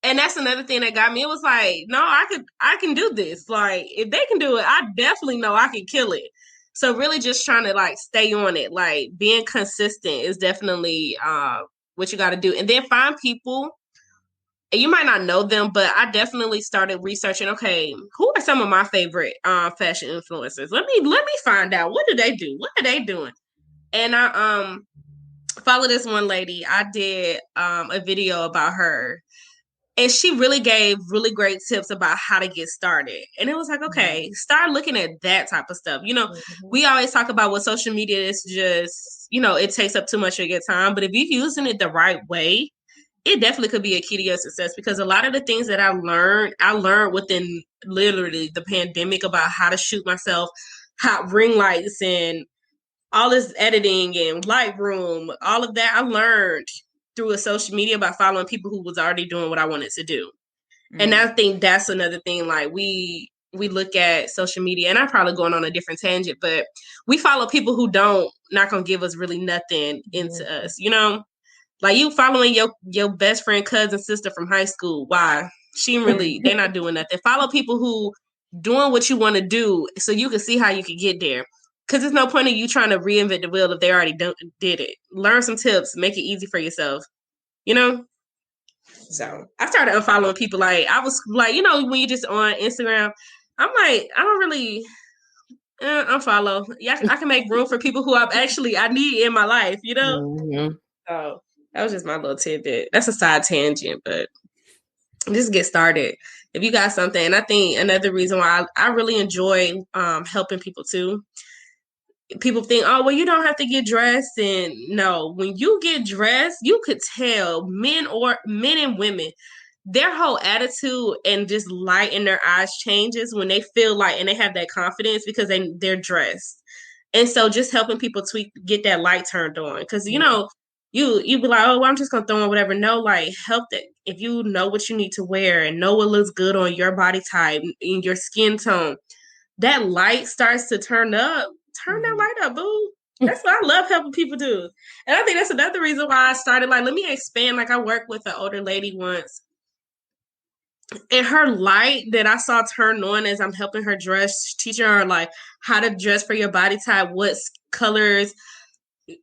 And that's another thing that got me. It was like, no, I can do this. Like, if they can do it, I definitely know I can kill it. So really just trying to, like, stay on it. Like, being consistent is definitely what you got to do. And then find people. And you might not know them, but I definitely started researching, okay, who are some of my favorite fashion influencers? Let me find out. What do they do? What are they doing? And I follow this one lady. I did a video about her. And she really gave really great tips about how to get started. And it was like, okay, start looking at that type of stuff. You know, we always talk about what social media is just, you know, it takes up too much of your time. But if you're using it the right way, it definitely could be a key to your success, because a lot of the things that I learned within literally the pandemic about how to shoot myself, hot ring lights and all this editing and Lightroom, all of that I learned through a social media by following people who was already doing what I wanted to do. And I think that's another thing. Like we look at social media, and I'm probably going on a different tangent, but we follow people who not gonna give us really nothing into us, you know? Like you following your best friend, cousin, sister from high school. Why? They're not doing nothing. Follow people who doing what you want to do so you can see how you can get there. Because there's no point in you trying to reinvent the wheel if they already did it. Learn some tips, make it easy for yourself, you know? So I started unfollowing people. Like I was like, you know, when you just on Instagram, I'm like, I don't really unfollow. Yeah, I can make room for people who I need in my life, you know? So that was just my little tidbit. That's a side tangent, but just get started. If you got something, and I think another reason why I really enjoy helping people too. People think, oh, well, you don't have to get dressed. And no, when you get dressed, you could tell men and women, their whole attitude and just light in their eyes changes when they feel like, and they have that confidence because they're dressed. And so just helping people get that light turned on. Because, you know, you be like, oh, well, I'm just going to throw on whatever. No, like help that. If you know what you need to wear and know what looks good on your body type and your skin tone, that light starts to turn up. Turn that light up, boo. That's what I love helping people do. And I think that's another reason why I started, like, let me expand. Like, I worked with an older lady once. And her light that I saw turn on as I'm helping her dress, teaching her, like, how to dress for your body type, what colors,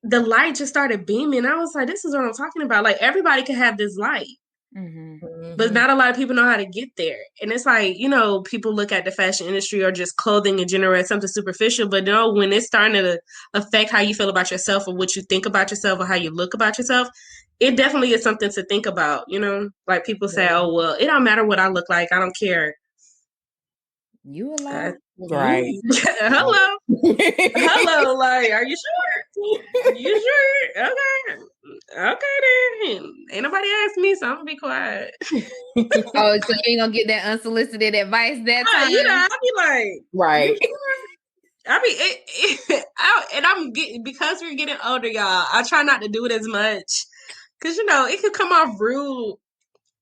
the light just started beaming. I was like, this is what I'm talking about. Like, everybody can have this light. But not a lot of people know how to get there. And it's like, you know, people look at the fashion industry or just clothing in general as something superficial. But no, when it's starting to affect how you feel about yourself or what you think about yourself or how you look about yourself, it definitely is something to think about, you know? Like people say, oh, well, it don't matter what I look like. I don't care. You alone? Right. Hello. Hello. Like, are you sure? You sure? Okay. Okay then. Ain't nobody asked me, so I'm gonna be quiet. Oh, so you ain't gonna get that unsolicited advice that time? You know, I'll be like, right. Because we're getting older, y'all. I try not to do it as much because you know it could come off rude.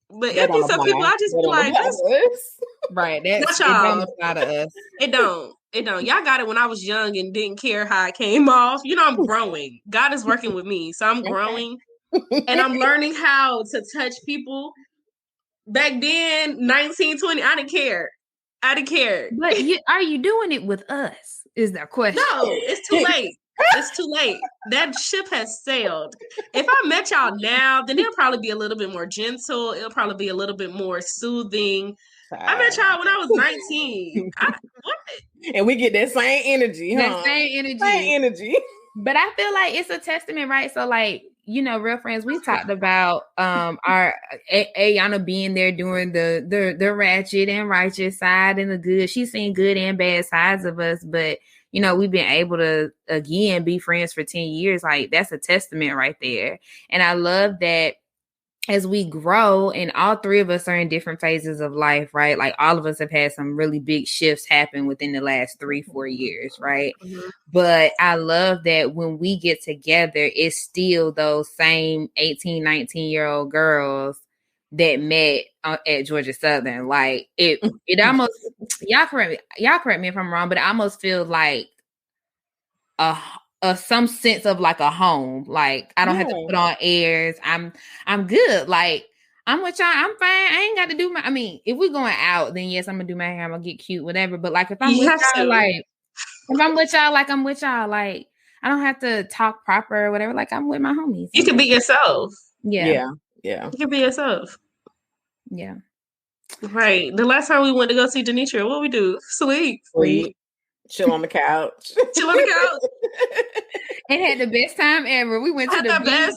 But it'll be some people. I just be like, right. That's not y'all. It don't apply to us. It don't. Y'all got it when I was young and didn't care how it came off. You know, I'm growing. God is working with me, so I'm growing, and I'm learning how to touch people. Back then, 19, 20, I didn't care. But are you doing it with us? Is the question. No, it's too late. It's too late. That ship has sailed. If I met y'all now, then it'll probably be a little bit more gentle. It'll probably be a little bit more soothing. I met y'all when I was 19. And we get that same energy, huh? That same energy. But I feel like it's a testament, right? So, like, you know, Real Friends, we talked about our Ayana being there doing the ratchet and righteous side and the good. She's seen good and bad sides of us, but you know, we've been able to again be friends for 10 years. Like, that's a testament right there. And I love that as we grow, and all three of us are in different phases of life, right? Like, all of us have had some really big shifts happen within the last 3-4 years, right? Mm-hmm. But I love that when we get together, it's still those same 18, 19-year-old girls that met at Georgia Southern. Like, it almost, y'all correct me if I'm wrong, but it almost feels like some sense of like a home. Like, I don't have to put on airs. I'm good. Like, I'm with y'all. I'm fine. I ain't got to do I mean, if we're going out, then yes, I'm gonna do my hair. I'm gonna get cute, whatever. But like, if I'm with y'all, like, if I'm with y'all, like, I'm with y'all. Like, I don't have to talk proper or whatever. Like, I'm with my homies. You can be yourself. Yeah. You can be yourself. Yeah. Right. The last time we went to go see Denitra, what we do? Sleep. Chill on the couch. Chill on the couch. And had the best time ever. We went to the beach.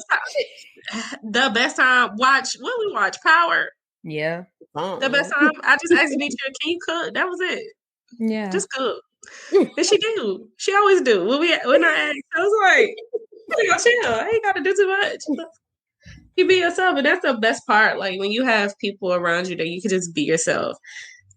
The best time. Watch what we watch. Power. Yeah. The best time. I just asked Demetria, can you cook? That was it. Yeah. Just cook. And she do. She always do. When I asked, I was like, we gonna chill. I ain't gotta do too much. You be yourself, and that's the best part. Like when you have people around you that you can just be yourself.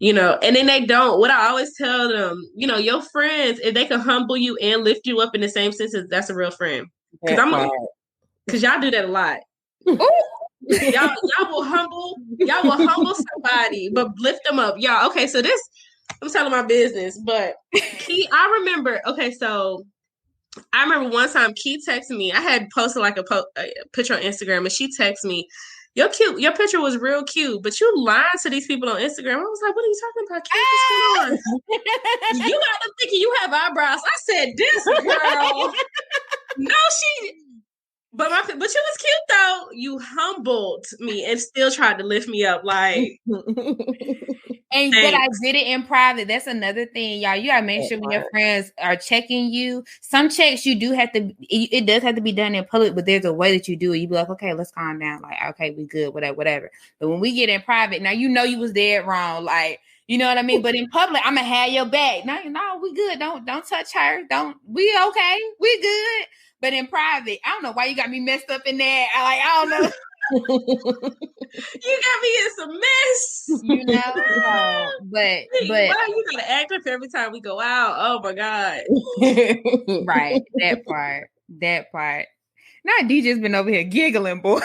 And then they don't. What I always tell them, your friends, if they can humble you and lift you up in the same sense, that's a real friend. Because y'all do that a lot. y'all will humble somebody, but lift them up. Y'all, okay, so this, I'm telling my business, but Key, I remember one time Key texted me. I had posted like a picture on Instagram, and she texted me, your picture was real cute, but you lied to these people on Instagram. I was like, what are you talking about, Key? What's going on? You got them thinking you have eyebrows. I said, this girl. No, but you was cute though. You humbled me and still tried to lift me up, like. And but I did it in private. That's another thing, y'all. You gotta make sure when your friends are checking you. Some checks you do have to. It does have to be done in public, but there's a way that you do it. You be like, okay, let's calm down. Like, okay, we good, whatever. But when we get in private, now you know you was dead wrong. Like, you know what I mean. But in public, I'm gonna have your back. No, we good. Don't touch her. We okay. We good. But in private, I don't know why you got me messed up in there. I don't know. You got me in some mess. But why you gotta act up every time we go out? Oh my God. Right. That part. Now D just been over here giggling, boy.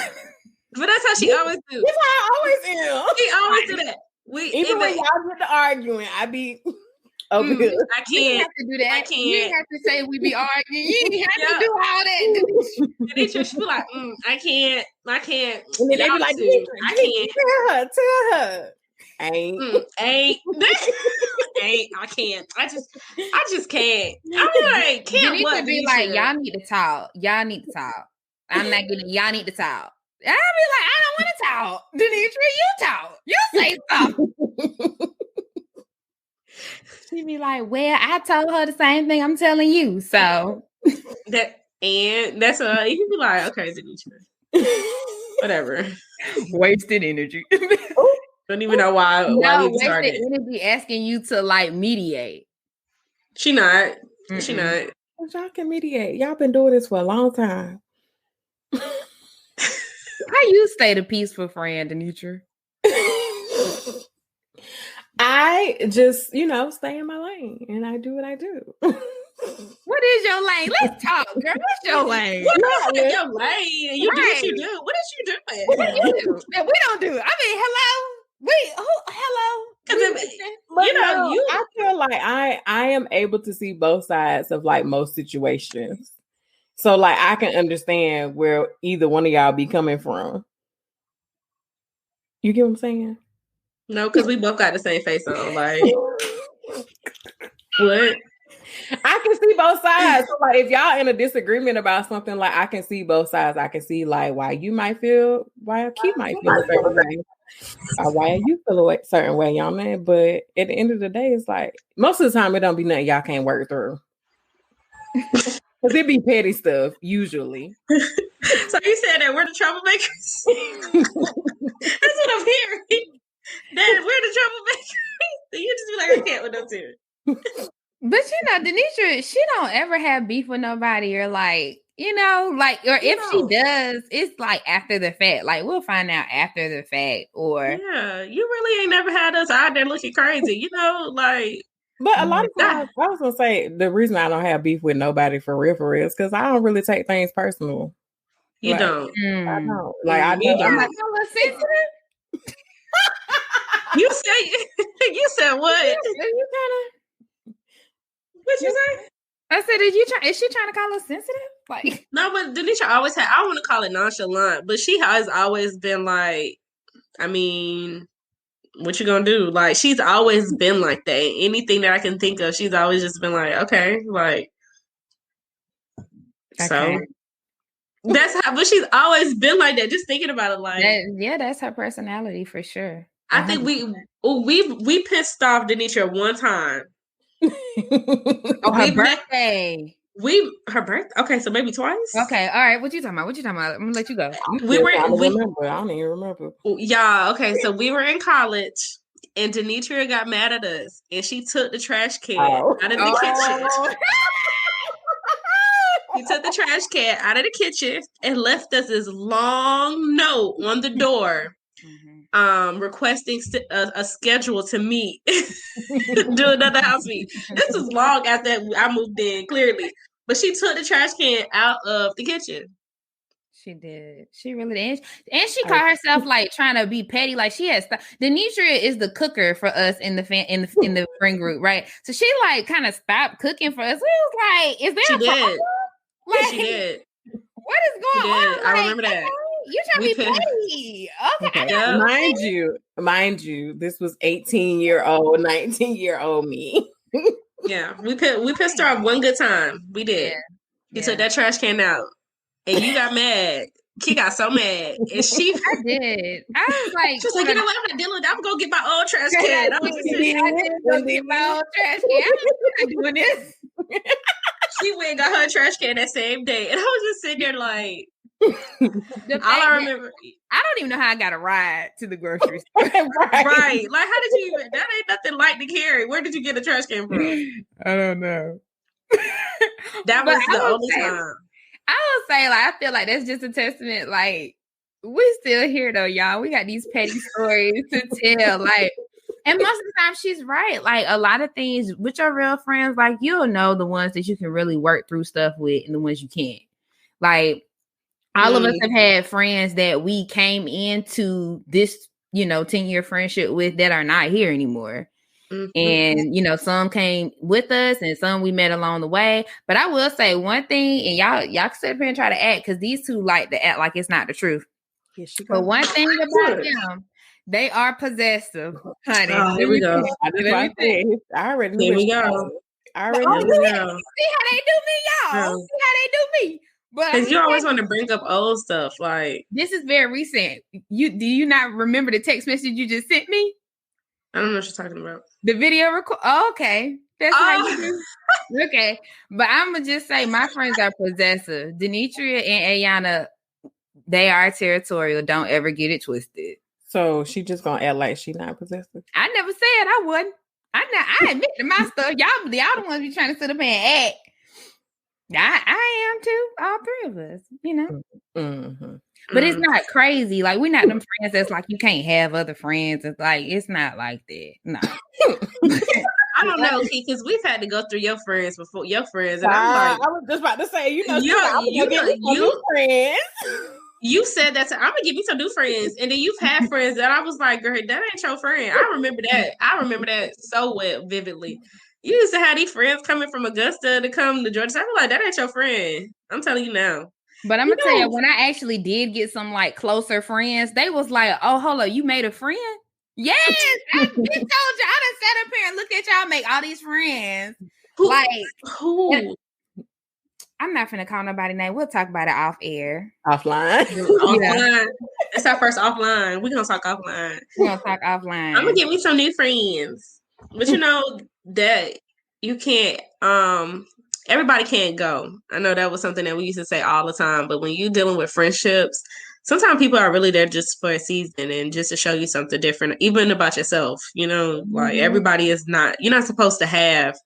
But that's how she always do. That's how I always am. She always do that. Even when y'all get to arguing, I be over here. I can't. You have to do that. I can't. You have to say we be arguing. You have to do all that. Demetria, she be like, I can't. And then they be like, I can't. Tell her. Ain't. Ain't. I can't. I just can't. I'm like, can't what? Be like, y'all need to talk. I'm not getting. Y'all need to talk. I'll be like, I don't want to talk. Demetria, you talk. You say something. She be like, well, I told her the same thing I'm telling you. So that's you can be like, okay, Demetria. Whatever. Wasted energy. Don't even know why we started. Wasted energy asking you to like mediate. She not. She not. Well, y'all can mediate. Y'all been doing this for a long time. How you stay the peaceful friend, Demetria? I just, stay in my lane and I do what I do. What is your lane? Let's talk, girl. What's your lane? What is your lane? You do what you do. What is you doing? What do you do? That we don't do. I mean, hello. Hello. I feel like I am able to see both sides of like most situations. So like I can understand where either one of y'all be coming from. You get what I'm saying? No, because we both got the same face on. Like, what? I can see both sides. So, like, if y'all in a disagreement about something, like, I can see both sides. I can see, like, why Keith might feel a certain way, or why you feel a certain way, y'all man. But at the end of the day, it's like, most of the time, it don't be nothing y'all can't work through. Because it be petty stuff, usually. So you said that we're the troublemakers? That's what I'm hearing. That we're the troublemakers. You just be like, I can't with those two. But Demetria, she don't ever have beef with nobody, or like, or if she does, it's like after the fact. Like we'll find out after the fact, or yeah, you really ain't never had us out there looking crazy, like. But a lot of times, I was gonna say the reason I don't have beef with nobody for real is because I don't really take things personal. You like, don't. I don't. Like I don't. I'm like, a little sensitive. You said what? You kind of. What you say? I said, is she trying to call us sensitive? Like, no, but Demetria always had. I don't want to call it nonchalant, but she has always been like, I mean, what you gonna do? Like, she's always been like that. Anything that I can think of, she's always just been like, okay, like. Okay. So that's how. But she's always been like that. Just thinking about it, like, that's her personality for sure. I think we pissed off Demetria one time. Oh, her birthday. Her birthday. Okay, so maybe twice. Okay, all right. What you talking about? I'm gonna let you go. We remember. I don't even remember. Yeah. Okay, so we were in college, and Denitria got mad at us, and she took the trash can out of the kitchen. She took the trash can out of the kitchen and left us this long note on the door, requesting a schedule to meet, do another house meet. This was long after I moved in, clearly. But she took the trash can out of the kitchen. She did. She really did. And she caught herself like trying to be petty. Like she has. Denitria is the cooker for us in the friend group, right? So she like kind of stopped cooking for us. We was like, "Is there a problem?" Like, she did. What is going on? Like, I remember that. You trying to be petty. Okay. Mind you, this was 18-year-old, 19-year-old me. Yeah, we pissed her off one good time. We did. He took that trash can out, and you got mad. She got so mad, and I did. I was like, she was like, you know what? I'm not dealing with that. I'm gonna go get my old trash can. I was go get my old trash can. I'm not doing this. She went and got her trash can that same day, and I was just sitting there like, all I remember, I don't even know how I got a ride to the grocery store. Right? Like, how did you even? That ain't nothing light to carry. Where did you get a trash can from? I don't know. That was the only time. I would say, like, I feel like that's just a testament. Like, we still here though, y'all. We got these petty stories to tell. Like, and most of the time, she's right. Like, a lot of things with your real friends, like, you'll know the ones that you can really work through stuff with, and the ones you can't. Like, all of us have had friends that we came into this, 10-year friendship with that are not here anymore. Mm-hmm. And, some came with us and some we met along the way. But I will say one thing, and y'all can sit up here and try to act, because these two like to act like it's not the truth. But one thing about them, they are possessive, honey. Oh, here we go. I already knew. Here we go. See how they do me, y'all. See how they do me. But because you always want to bring up old stuff. Like, this is very recent. Do you not remember the text message you just sent me? I don't know what you're talking about. The video record. Oh, okay. That's how you do. Okay. But I'm going to just say my friends are possessive. Denitria and Ayana, they are territorial. Don't ever get it twisted. So she just going to act like she not possessive? I never said I wouldn't. I admit to my stuff. Y'all the ones be trying to sit up and act. I am too. All three of us, Mm-hmm. But it's not crazy. Like, we're not them friends that's like you can't have other friends. It's like, it's not like that. No. I don't know, because we've had to go through your friends before your friends, and I'm like, I was just about to say, you friends. You said that I'm gonna give you some new friends, and then you've had friends that I was like, girl, that ain't your friend. I remember that so well, vividly. You used to have these friends coming from Augusta to come to Georgia. I was like, that ain't your friend. I'm telling you now. But I'm gonna tell you, when I actually did get some like closer friends, they was like, "Oh, hold up, you made a friend?" Yes, I told you. I done sat up here and looked at y'all make all these friends. Who? I'm not finna call nobody name. We'll talk about it off air. Offline. Offline. It's our first offline. We're gonna talk offline. I'm gonna get me some new friends. But you know that you can't everybody can't go. I know that was something that we used to say all the time, but when you're dealing with friendships, sometimes people are really there just for a season and just to show you something different, even about yourself. Like everybody is not, you're not supposed to have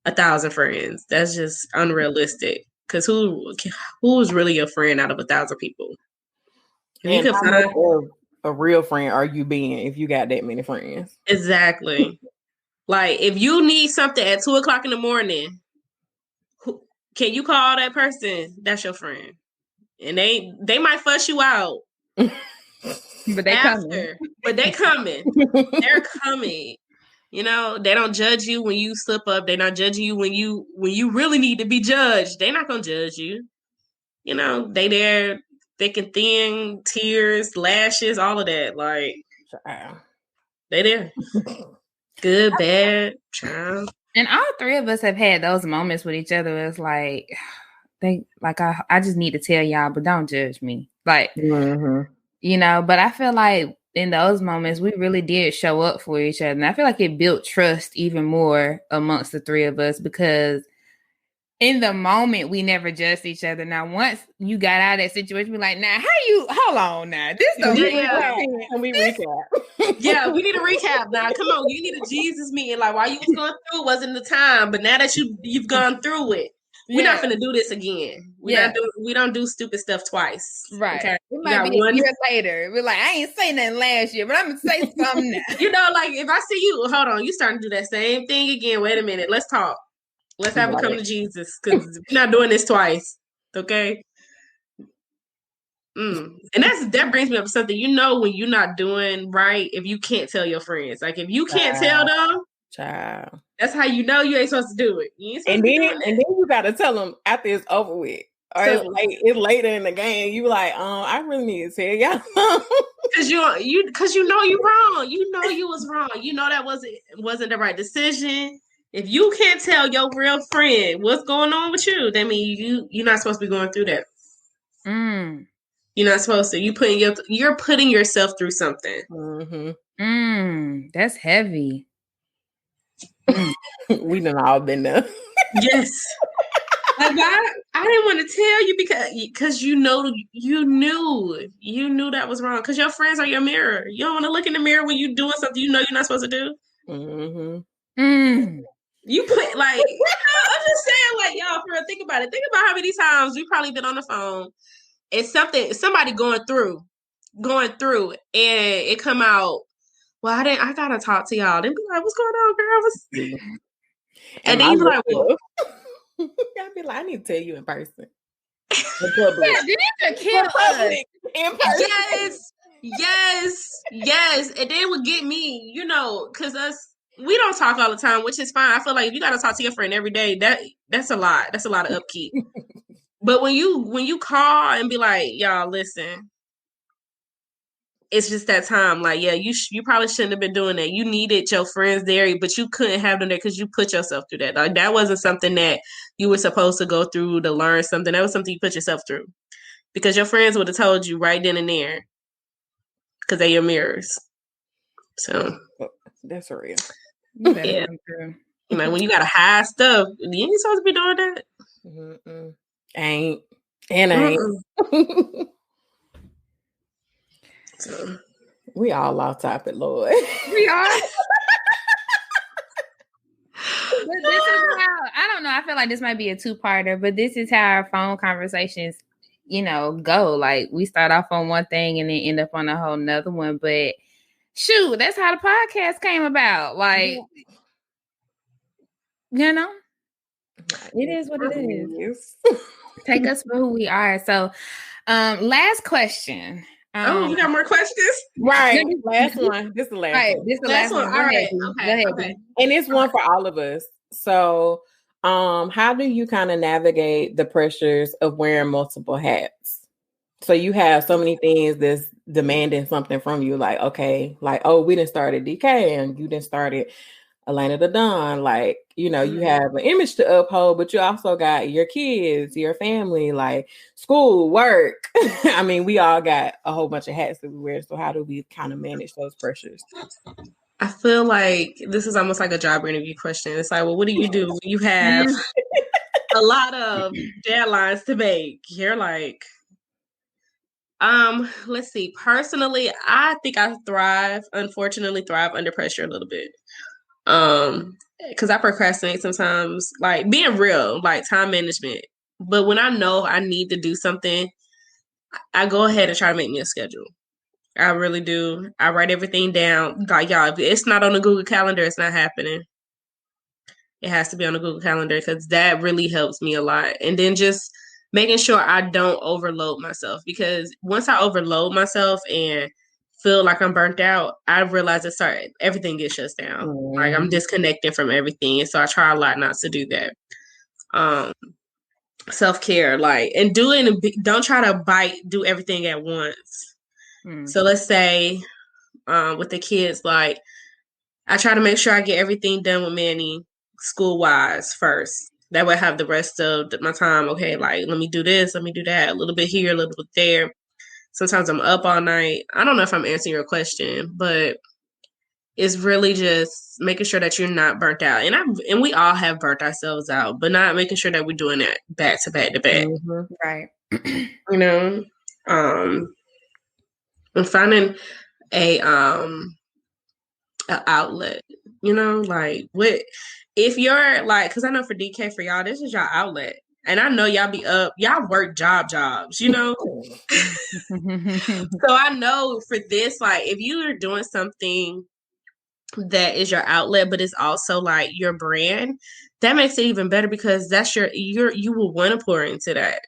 1,000 friends. That's just unrealistic. Because who's really your friend out of 1,000 people? And you can find a real friend are you being if you got that many friends? Exactly. Like, if you need something at 2:00 in the morning, can you call that person? That's your friend. And they might fuss you out. But they coming. But they coming. They're coming. They don't judge you when you slip up. They're not judging you when you really need to be judged. They're not gonna judge you. They there, thick and thin, tears, lashes, all of that. Like, they there. Good, bad, child. And all three of us have had those moments with each other. It's like, I just need to tell y'all, but don't judge me. Like, but I feel like in those moments, we really did show up for each other. And I feel like it built trust even more amongst the three of us because in the moment, we never judged each other. Now, once you got out of that situation, we're like, now, hold on now. This don't Can we recap? Yeah, we need a recap now. Come on, you need a Jesus meeting. Like, while you was going through, it wasn't the time. But now that you've gone through it, we're not gonna do this again. We don't do stupid stuff twice. Right. Okay? It might be a year later. We're like, I ain't saying nothing last year, but I'm gonna say something now. You know, like if I see you, hold on, you starting to do that same thing again. Wait a minute, let's talk. Let's have a come to Jesus because we're not doing this twice. Okay. And that brings me up to something. You know, when you're not doing right, if you can't tell your friends, like if you can't tell them, that's how you know you ain't supposed to do it. You ain't supposed to be doing that. And then you got to tell them after it's over with, or it's later in the game. You like, I really need to tell y'all because you know you wrong. You know you was wrong. You know that wasn't the right decision. If you can't tell your real friend what's going on with you, that means you're not supposed to be going through that. You're not supposed to. You're putting yourself through something. That's heavy. We done all been there. Yes. Like I didn't want to tell you because you knew that was wrong. Because your friends are your mirror. You don't want to look in the mirror when you're doing something you know you're not supposed to do. You put like, I'm just saying, like, y'all, for real, think about it. Think about how many times we've probably been on the phone. It's somebody going through, and it come out. Well, I gotta talk to y'all. Then be like, "What's going on, girl?" And then you be like, "Well," I'd be like, "I need to tell you in person." Yeah, in person. Yes. And then it would get me, because we don't talk all the time, which is fine. I feel like if you gotta talk to your friend every day, that's a lot. That's a lot of upkeep. But when you call and be like, y'all, listen, it's just that time. Like, yeah, you probably shouldn't have been doing that. You needed your friends there, but you couldn't have them there because you put yourself through that. Like, that wasn't something that you were supposed to go through to learn something. That was something you put yourself through because your friends would have told you right then and there because they're your mirrors. So that's real. Yeah. When you gotta hide stuff, you ain't supposed to be doing that. Ain't. So, we all off topic, Lord. We are. But this is how, I don't know, I feel like this might be a two-parter, but this is how our phone conversations, go. Like, we start off on one thing and then end up on a whole nother one. But shoot, that's how the podcast came about. Like, it is what it is. Take us for who we are. So, last question. You got more questions? Right. Last one. This is the last one. This is the last one. All right. Okay. And it's one for all of us. So, how do you kind of navigate the pressures of wearing multiple hats? So you have so many things that's demanding something from you. Like, okay, like, oh, we didn't start at Dee Kee and you didn't start at Elena the Don. Like, you have an image to uphold, but you also got your kids, your family, like school, work. I mean, we all got a whole bunch of hats that we wear. So how do we kind of manage those pressures? I feel like this is almost like a job interview question. It's like, well, what do you do when you have a lot of deadlines to make? You're like, let's see. Personally, I think I unfortunately thrive under pressure a little bit. Because I procrastinate sometimes, like being real, like time management. But when I know I need to do something, I go ahead and try to make me a schedule. I really do. I write everything down. Like, y'all, if it's not on the Google Calendar, it's not happening. It has to be on the Google Calendar because that really helps me a lot. And then just making sure I don't overload myself, because once I overload myself and feel like I'm burnt out, I realize that everything gets shut down. Like, I'm disconnected from everything. And so I try a lot not to do that. Self-care, like, and don't try to do everything at once. So let's say with the kids, like, I try to make sure I get everything done with Manny school-wise first. That way I have the rest of my time. Okay, like, let me do this, let me do that, a little bit here, a little bit there. Sometimes I'm up all night. I don't know if I'm answering your question, but it's really just making sure that you're not burnt out. And we all have burnt ourselves out, but not making sure that we're doing it back to back to back. Mm-hmm. Right. You know? And finding a outlet, you know, like what if you're like, because I know for DK, for y'all, this is your outlet, and I know y'all be up, y'all work jobs, you know. So I know for this, like, if you are doing something that is your outlet, but it's also like your brand, that makes it even better, because that's you will want to pour into that.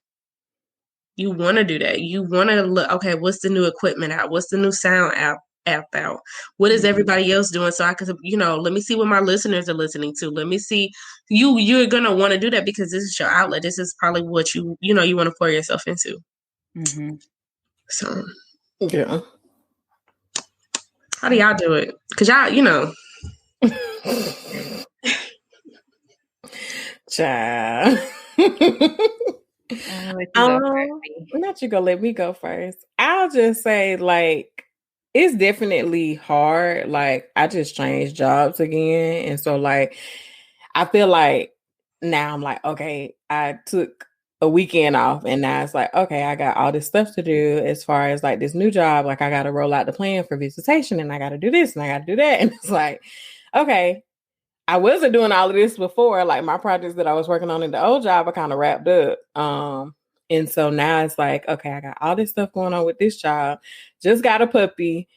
You want to do that. You want to look, okay, what's the new equipment out? What's the new sound app out? What is everybody else doing? So I could, you know, let me see what my listeners are listening to. Let me see. You're going to want to do that because this is your outlet. This is probably what you want to pour yourself into. Mm-hmm. So, Yeah. how do y'all do it? Because y'all, you know. Child. Not you gonna let me go first. I'll just say, like, it's definitely hard. Like, I just changed jobs again, and so like I feel like now I'm like, okay, I took a weekend off, and now it's like, okay, I got all this stuff to do as far as like this new job. Like, I got to roll out the plan for visitation, and I got to do this, and I got to do that, and it's like, okay. I wasn't doing all of this before. Like, my projects that I was working on in the old job, I kind of wrapped up. And so now it's like, okay, I got all this stuff going on with this job. Just got a puppy,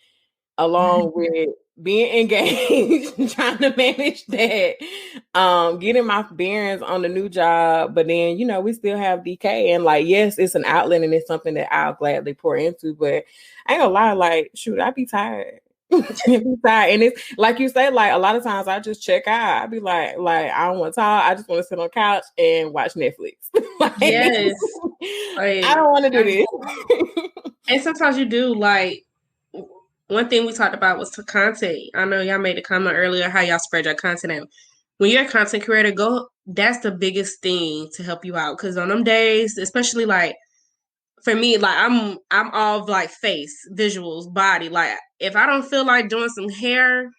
along with being engaged, trying to manage that, getting my bearings on the new job. But then, you know, we still have DK, and like, yes, it's an outlet and it's something that I'll gladly pour into. But I ain't gonna lie, like, shoot, I'd be tired. And it's like you say, like, a lot of times I just check out. I'd be like I don't want to talk. I just want to sit on the couch and watch Netflix. Like, Yes. Like, I don't want to do this. And sometimes you do. Like, one thing we talked about was the content. I know y'all made a comment earlier how y'all spread your content out. When you're a content creator, that's the biggest thing to help you out. Because on them days, especially like for me, like I'm all like face, visuals, body. Like, if I don't feel like doing some hair,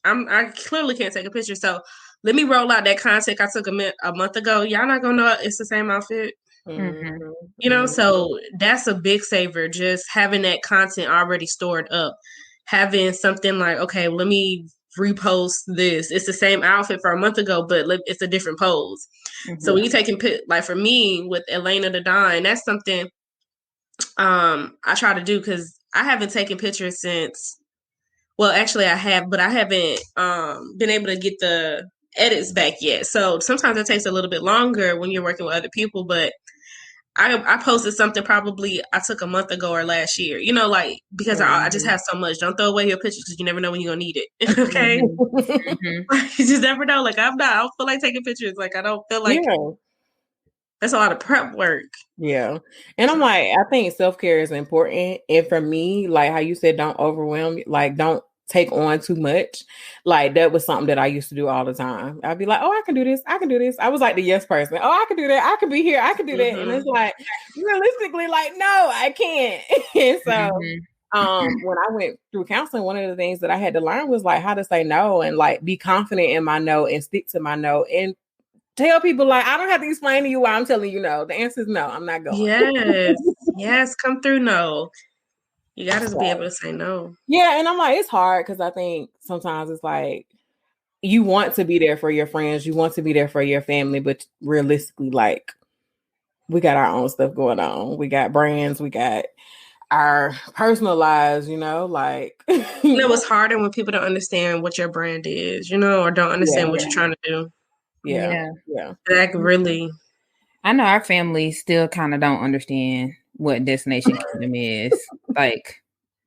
I clearly can't take a picture. So let me roll out that content I took a month ago. Y'all not gonna know it's the same outfit. Mm-hmm. You know, so that's a big saver, just having that content already stored up. Having something like, okay, let me repost this. It's the same outfit for a month ago, but it's a different pose. So when you're taking like for me with Elena the Don, that's something I try to do, because I haven't taken pictures since, well, actually I have, but I haven't been able to get the edits back yet. So sometimes it takes a little bit longer when you're working with other people, but I posted something probably I took a month ago or last year, you know, like, because I just have so much. Don't throw away your pictures because you never know when you're going to need it. Okay. You just never know. Like, I don't feel like taking pictures. Like, I don't feel like that's a lot of prep work. Yeah. And I'm like, I think self-care is important. And for me, like how you said, don't overwhelm, like, don't take on too much. Like, that was something that I used to do all the time. I'd be like, oh, I can do this. I can do this. I was like the yes person. Oh, I can do that. I can be here. I can do that. And it's like, realistically, like, no, I can't. And so when I went through counseling, one of the things that I had to learn was like how to say no, and like be confident in my no and stick to my no, and tell people, like, I don't have to explain to you why I'm telling you no. The answer is no. I'm not going. Yes, come through no. You got to be able to say no. Yeah, and I'm like, it's hard because I think sometimes it's like you want to be there for your friends, you want to be there for your family, but realistically, like, we got our own stuff going on. We got brands, we got our personal lives, you know, like. You know, it's harder when people don't understand what your brand is, you know, or don't understand what you're trying to do. Yeah. Like, really. I know our family still kind of don't understand what Destination Kingdom is. Like,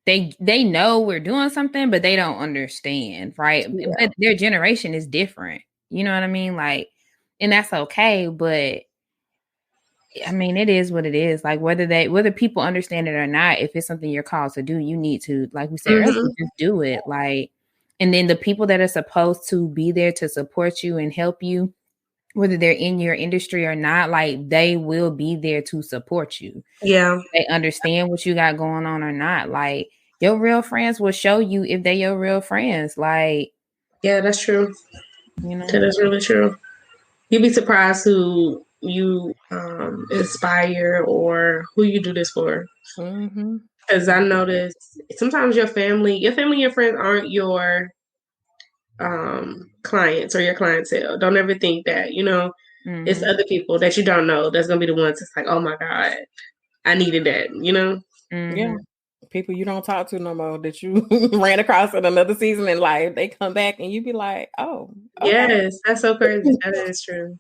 they know we're doing something, but they don't understand, right? Yeah. But their generation is different. You know what I mean? Like, and that's okay, but I mean, it is what it is. Like, whether people understand it or not, if it's something you're called to do, you need to, like we said earlier, just do it. Like, and then the people that are supposed to be there to support you and help you, whether they're in your industry or not, like they will be there to support you. Yeah. They understand what you got going on or not. Like your real friends will show you if they're your real friends. Like, yeah, that's true. You know, that is really true. You'd be surprised who you inspire or who you do this for. Because I noticed sometimes your family, and your friends aren't your clients or your clientele. Don't ever think that, it's other people that you don't know that's going to be the ones that's like, oh my God, I needed that, Yeah. People you don't talk to no more that you ran across in another season in life, they come back and you be like, oh, okay. Yes, that's so crazy. That is true.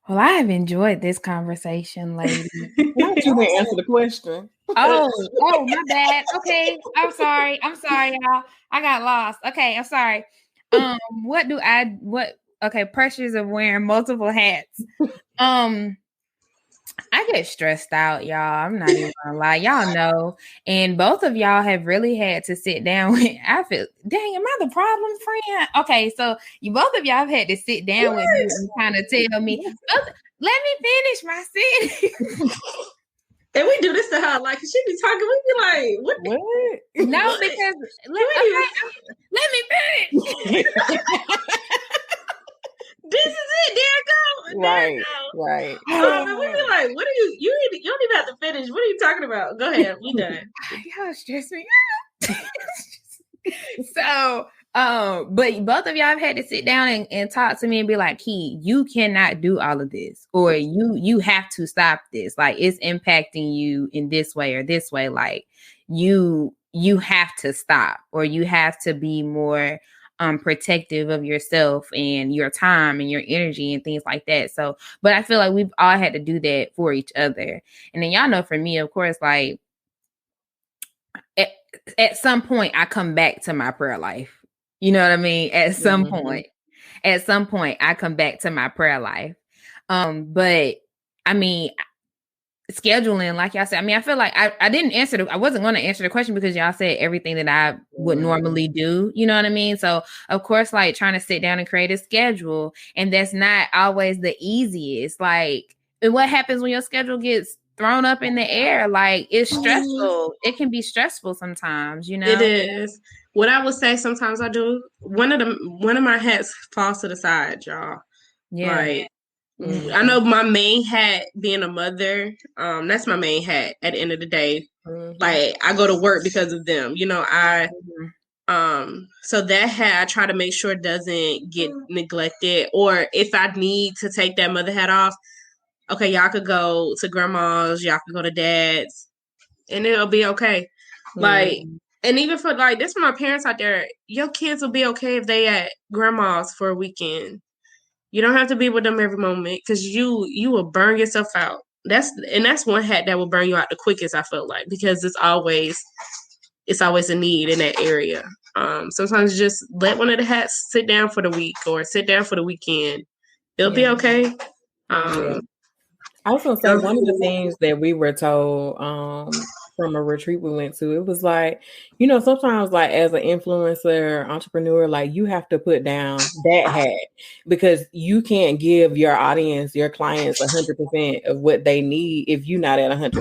Well, I have enjoyed this conversation, lady. Not you didn't answer the question. Oh, my bad. Okay, I'm sorry, y'all. I got lost. Okay, I'm sorry. Okay, pressures of wearing multiple hats. I get stressed out, y'all. I'm not even gonna lie. Y'all know. And both of y'all have really had to sit down with, I feel, dang, am I the problem friend? Okay, so both of y'all have had to sit down with me and kind of tell me, let me finish my sentence. And we do this to her, like, she be talking, we be like, what? No, because, let me finish. This is it. There it goes. Right. And we be like, what are you don't even have to finish. What are you talking about? Go ahead. We done. Y'all stress me out. So, but both of y'all have had to sit down and talk to me and be like, Key, you cannot do all of this, or you have to stop this. Like, it's impacting you in this way or this way. Like, you have to stop, or you have to be more protective of yourself and your time and your energy and things like that. So, but I feel like we've all had to do that for each other. And then y'all know, for me, of course, like at some point I come back to my prayer life. You know what I mean? At some point I come back to my prayer life. But I mean, scheduling, like y'all said, I mean, I feel like I didn't answer I wasn't going to answer the question because y'all said everything that I would normally do. You know what I mean? So of course, like trying to sit down and create a schedule, and that's not always the easiest. Like, what happens when your schedule gets thrown up in the air? Like, it's stressful. It can be stressful sometimes, you know? It is. What I would say sometimes I do, one of my hats falls to the side, y'all. Yeah. Like, I know my main hat being a mother, that's my main hat at the end of the day. Like, I go to work because of them. So that hat I try to make sure doesn't get neglected. Or if I need to take that mother hat off, okay, y'all could go to grandma's, y'all could go to dad's, and it'll be okay. Like, and even for like this for my parents out there, your kids will be okay if they at grandma's for a weekend. You don't have to be with them every moment, because you will burn yourself out. That's one hat that will burn you out the quickest, I feel like, because it's always a need in that area. Sometimes just let one of the hats sit down for the week or sit down for the weekend. It'll be okay. I was gonna say, one of the things that we were told from a retreat we went to, it was like, sometimes like as an influencer, entrepreneur, like you have to put down that hat, because you can't give your audience, your clients 100% of what they need if you're not at 100%.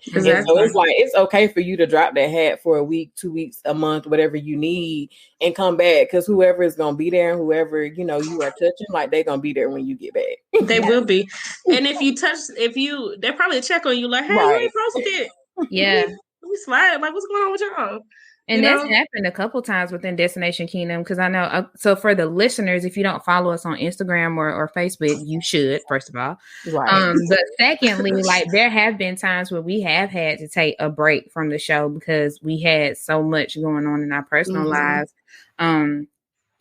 Exactly. And so it's like, it's okay for you to drop that hat for a week, 2 weeks, a month, whatever you need, and come back, because whoever is going to be there, and whoever, you are touching, like they're going to be there when you get back. They will be. And they'll probably check on you like, hey, you ain't posted. Yeah. We slide. Like, what's going on with y'all? And that's happened a couple times within Destination Kingdom, because I know. So for the listeners, if you don't follow us on Instagram or Facebook, you should, first of all. Right. But secondly, like there have been times where we have had to take a break from the show because we had so much going on in our personal lives. And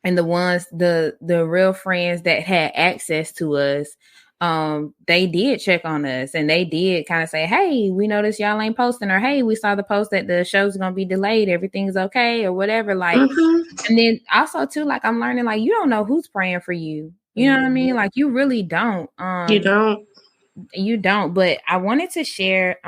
the real friends that had access to us, they did check on us, and they did kind of say, hey, we noticed y'all ain't posting, or hey, we saw the post that the show's gonna be delayed, everything's okay, or whatever. Like, and then also too, like I'm learning, like, you don't know who's praying for you. You know what I mean? Like, you really don't. You don't. But I wanted to share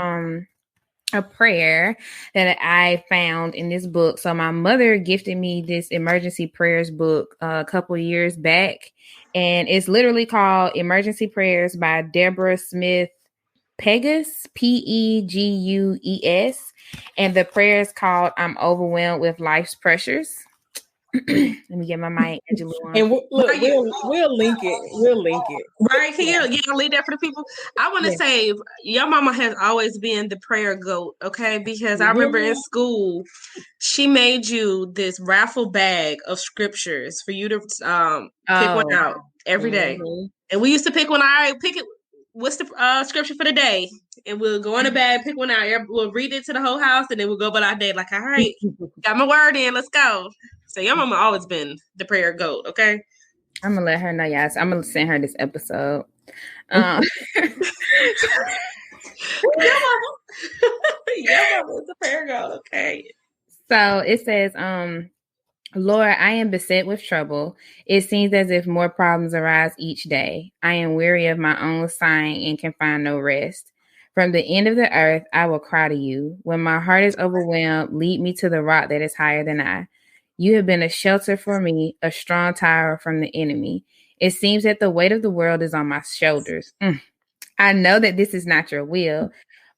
a prayer that I found in this book. So my mother gifted me this emergency prayers book a couple years back, and it's literally called Emergency Prayers by Deborah Smith Pegus, Pegues, and the prayer is called "I'm Overwhelmed with Life's Pressures." Let me get my mic, Angela. And we'll link it. We'll link it. Right here. Yeah, leave that for the people. I want to say your mama has always been the prayer goat, okay? Because I remember in school, she made you this raffle bag of scriptures for you to pick one out every day. And we used to pick one. All right, pick it. What's the scripture for the day? And we'll go in the bag, pick one out. We'll read it to the whole house, and then we'll go about our day like, all right, got my word in. Let's go. So your mama always been the prayer goat, okay? I'm gonna let her know, yes. I'm gonna send her this episode. Yeah, mama, the prayer goat, okay. So it says, Lord, I am beset with trouble. It seems as if more problems arise each day. I am weary of my own sighing and can find no rest. From the end of the earth, I will cry to you. When my heart is overwhelmed, lead me to the rock that is higher than I. You have been a shelter for me, a strong tower from the enemy. It seems that the weight of the world is on my shoulders. I know that this is not your will.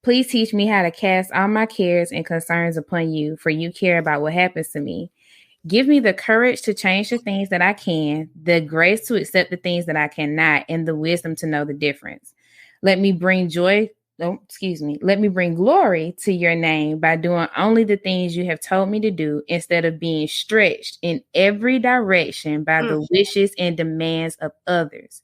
Please teach me how to cast all my cares and concerns upon you, for you care about what happens to me. Give me the courage to change the things that I can, the grace to accept the things that I cannot, and the wisdom to know the difference. Let me bring Let me bring glory to your name by doing only the things you have told me to do instead of being stretched in every direction by the wishes and demands of others.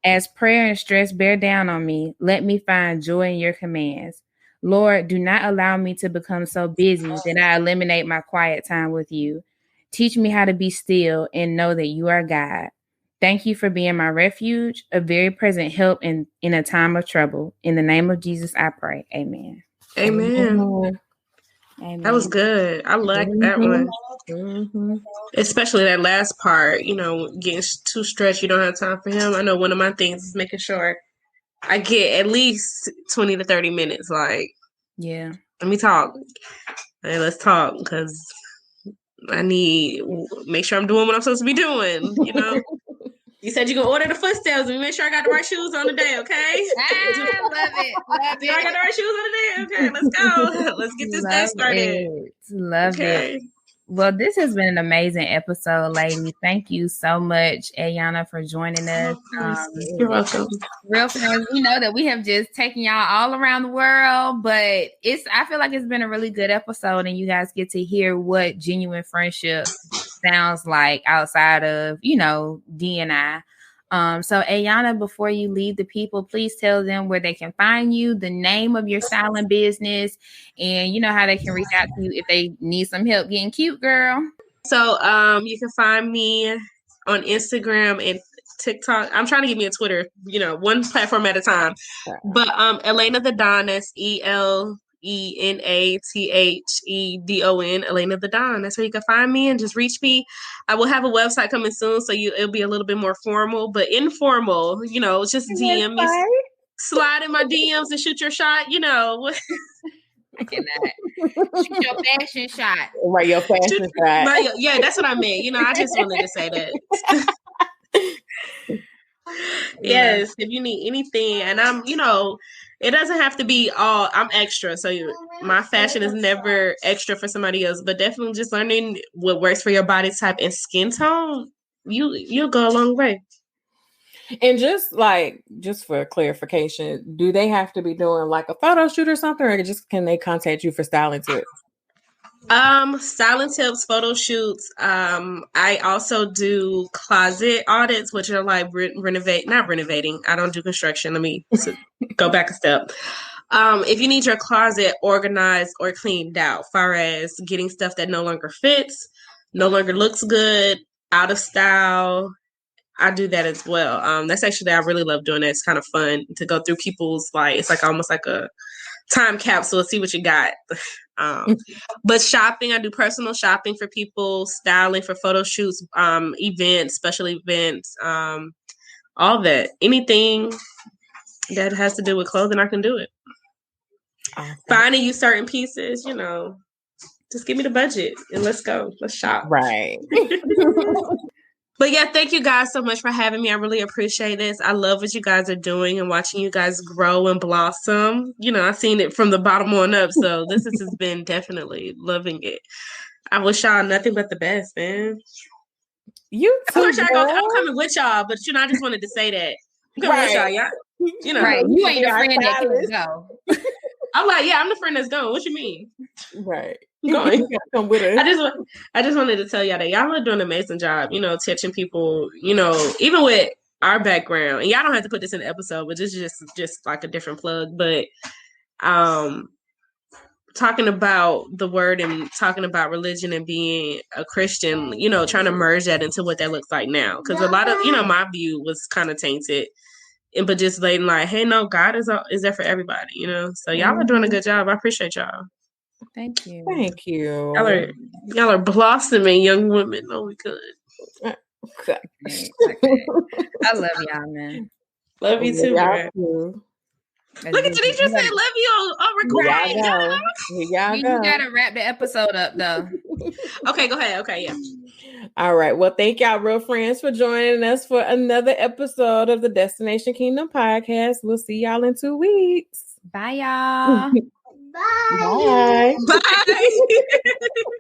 As prayer and stress bear down on me, let me find joy in your commands. Lord, do not allow me to become so busy that I eliminate my quiet time with you. Teach me how to be still and know that you are God. Thank you for being my refuge, a very present help in a time of trouble. In the name of Jesus, I pray. Amen. Amen. That was good. I like that one. Especially that last part, getting too stretched, you don't have time for him. I know one of my things is making sure I get at least 20 to 30 minutes. Like, yeah, let me talk. Hey, let's talk, because I make sure I'm doing what I'm supposed to be doing, You said you're going to order the footsteps and make sure I got the right shoes on the day, okay? I love it. I got the right shoes on the day? Okay, let's go. Let's get this day started. Love it. Well, this has been an amazing episode, lady. Thank you so much, Ayana, for joining us. You're welcome. RealFriends, we know that we have just taken y'all all around the world, but I feel like it's been a really good episode, and you guys get to hear what genuine friendship sounds like outside of, Dee and I. So Ayana, before you leave the people, please tell them where they can find you, the name of your styling business, and how they can reach out to you if they need some help getting cute, girl. So you can find me on Instagram and TikTok. I'm trying to get me a Twitter, one platform at a time. But Elena the Don, that's Elenathedon, Elena the Don. That's where you can find me and just reach me. I will have a website coming soon, so it'll be a little bit more formal, but informal. Just DM me, slide in my DMs and shoot your shot. I cannot shoot your fashion shot. Right, your fashion shot. Yeah, that's what I meant. I just wanted to say that. Yes, if you need anything, and I'm, it doesn't have to be all. I'm extra, so my fashion is never extra for somebody else. But definitely, just learning what works for your body type and skin tone, you'll go a long way. And just for clarification, do they have to be doing like a photo shoot or something, or can they contact you for styling tips? Styling tips, photo shoots. I also do closet audits, which are like not renovating. I don't do construction. Let me go back a step. If you need your closet organized or cleaned out, far as getting stuff that no longer fits, no longer looks good, out of style, I do that as well. That's actually, I really love doing that. It's kind of fun to go through people's, it's like almost like a time capsule, see what you got. But shopping, I do personal shopping for people, styling for photo shoots, events, special events, all that. Anything that has to do with clothing, I can do it. finding you certain pieces, you know, just give me the budget and let's go. Let's shop. Right. But yeah, thank you guys so much for having me. I really appreciate this. I love what you guys are doing and watching you guys grow and blossom. You know, I've seen it from the bottom on up. So this has been definitely loving it. I wish y'all nothing but the best, man. You too, I'm coming with y'all, but you know, I just wanted to say that. I'm coming with y'all, y'all. You know, right. You ain't the friend that can go. I'm like, yeah, I'm the friend that's going. What you mean? Right. I'm going. You gotta come with us. I just wanted to tell y'all that y'all are doing an amazing job, you know, touching people, you know, even with our background. And y'all don't have to put this in the episode, but this is just like a different plug. But talking about the word and talking about religion and being a Christian, you know, trying to merge that into what that looks like now. Because a lot of, you know, my view was kind of tainted. But just letting like, hey, no, God is there for everybody, you know? So y'all are doing a good job. I appreciate y'all. Thank you. Thank you. Y'all are blossoming young women. Oh, we could. I love y'all, man. Love you too, bro. Look at Denise said love you on recording. Y'all You gotta wrap the episode up though. Okay, go ahead. Okay, yeah. All right. Well, thank y'all, real friends, for joining us for another episode of the Destination Kingdom podcast. We'll see y'all in 2 weeks. Bye, y'all. Bye. Bye. Bye.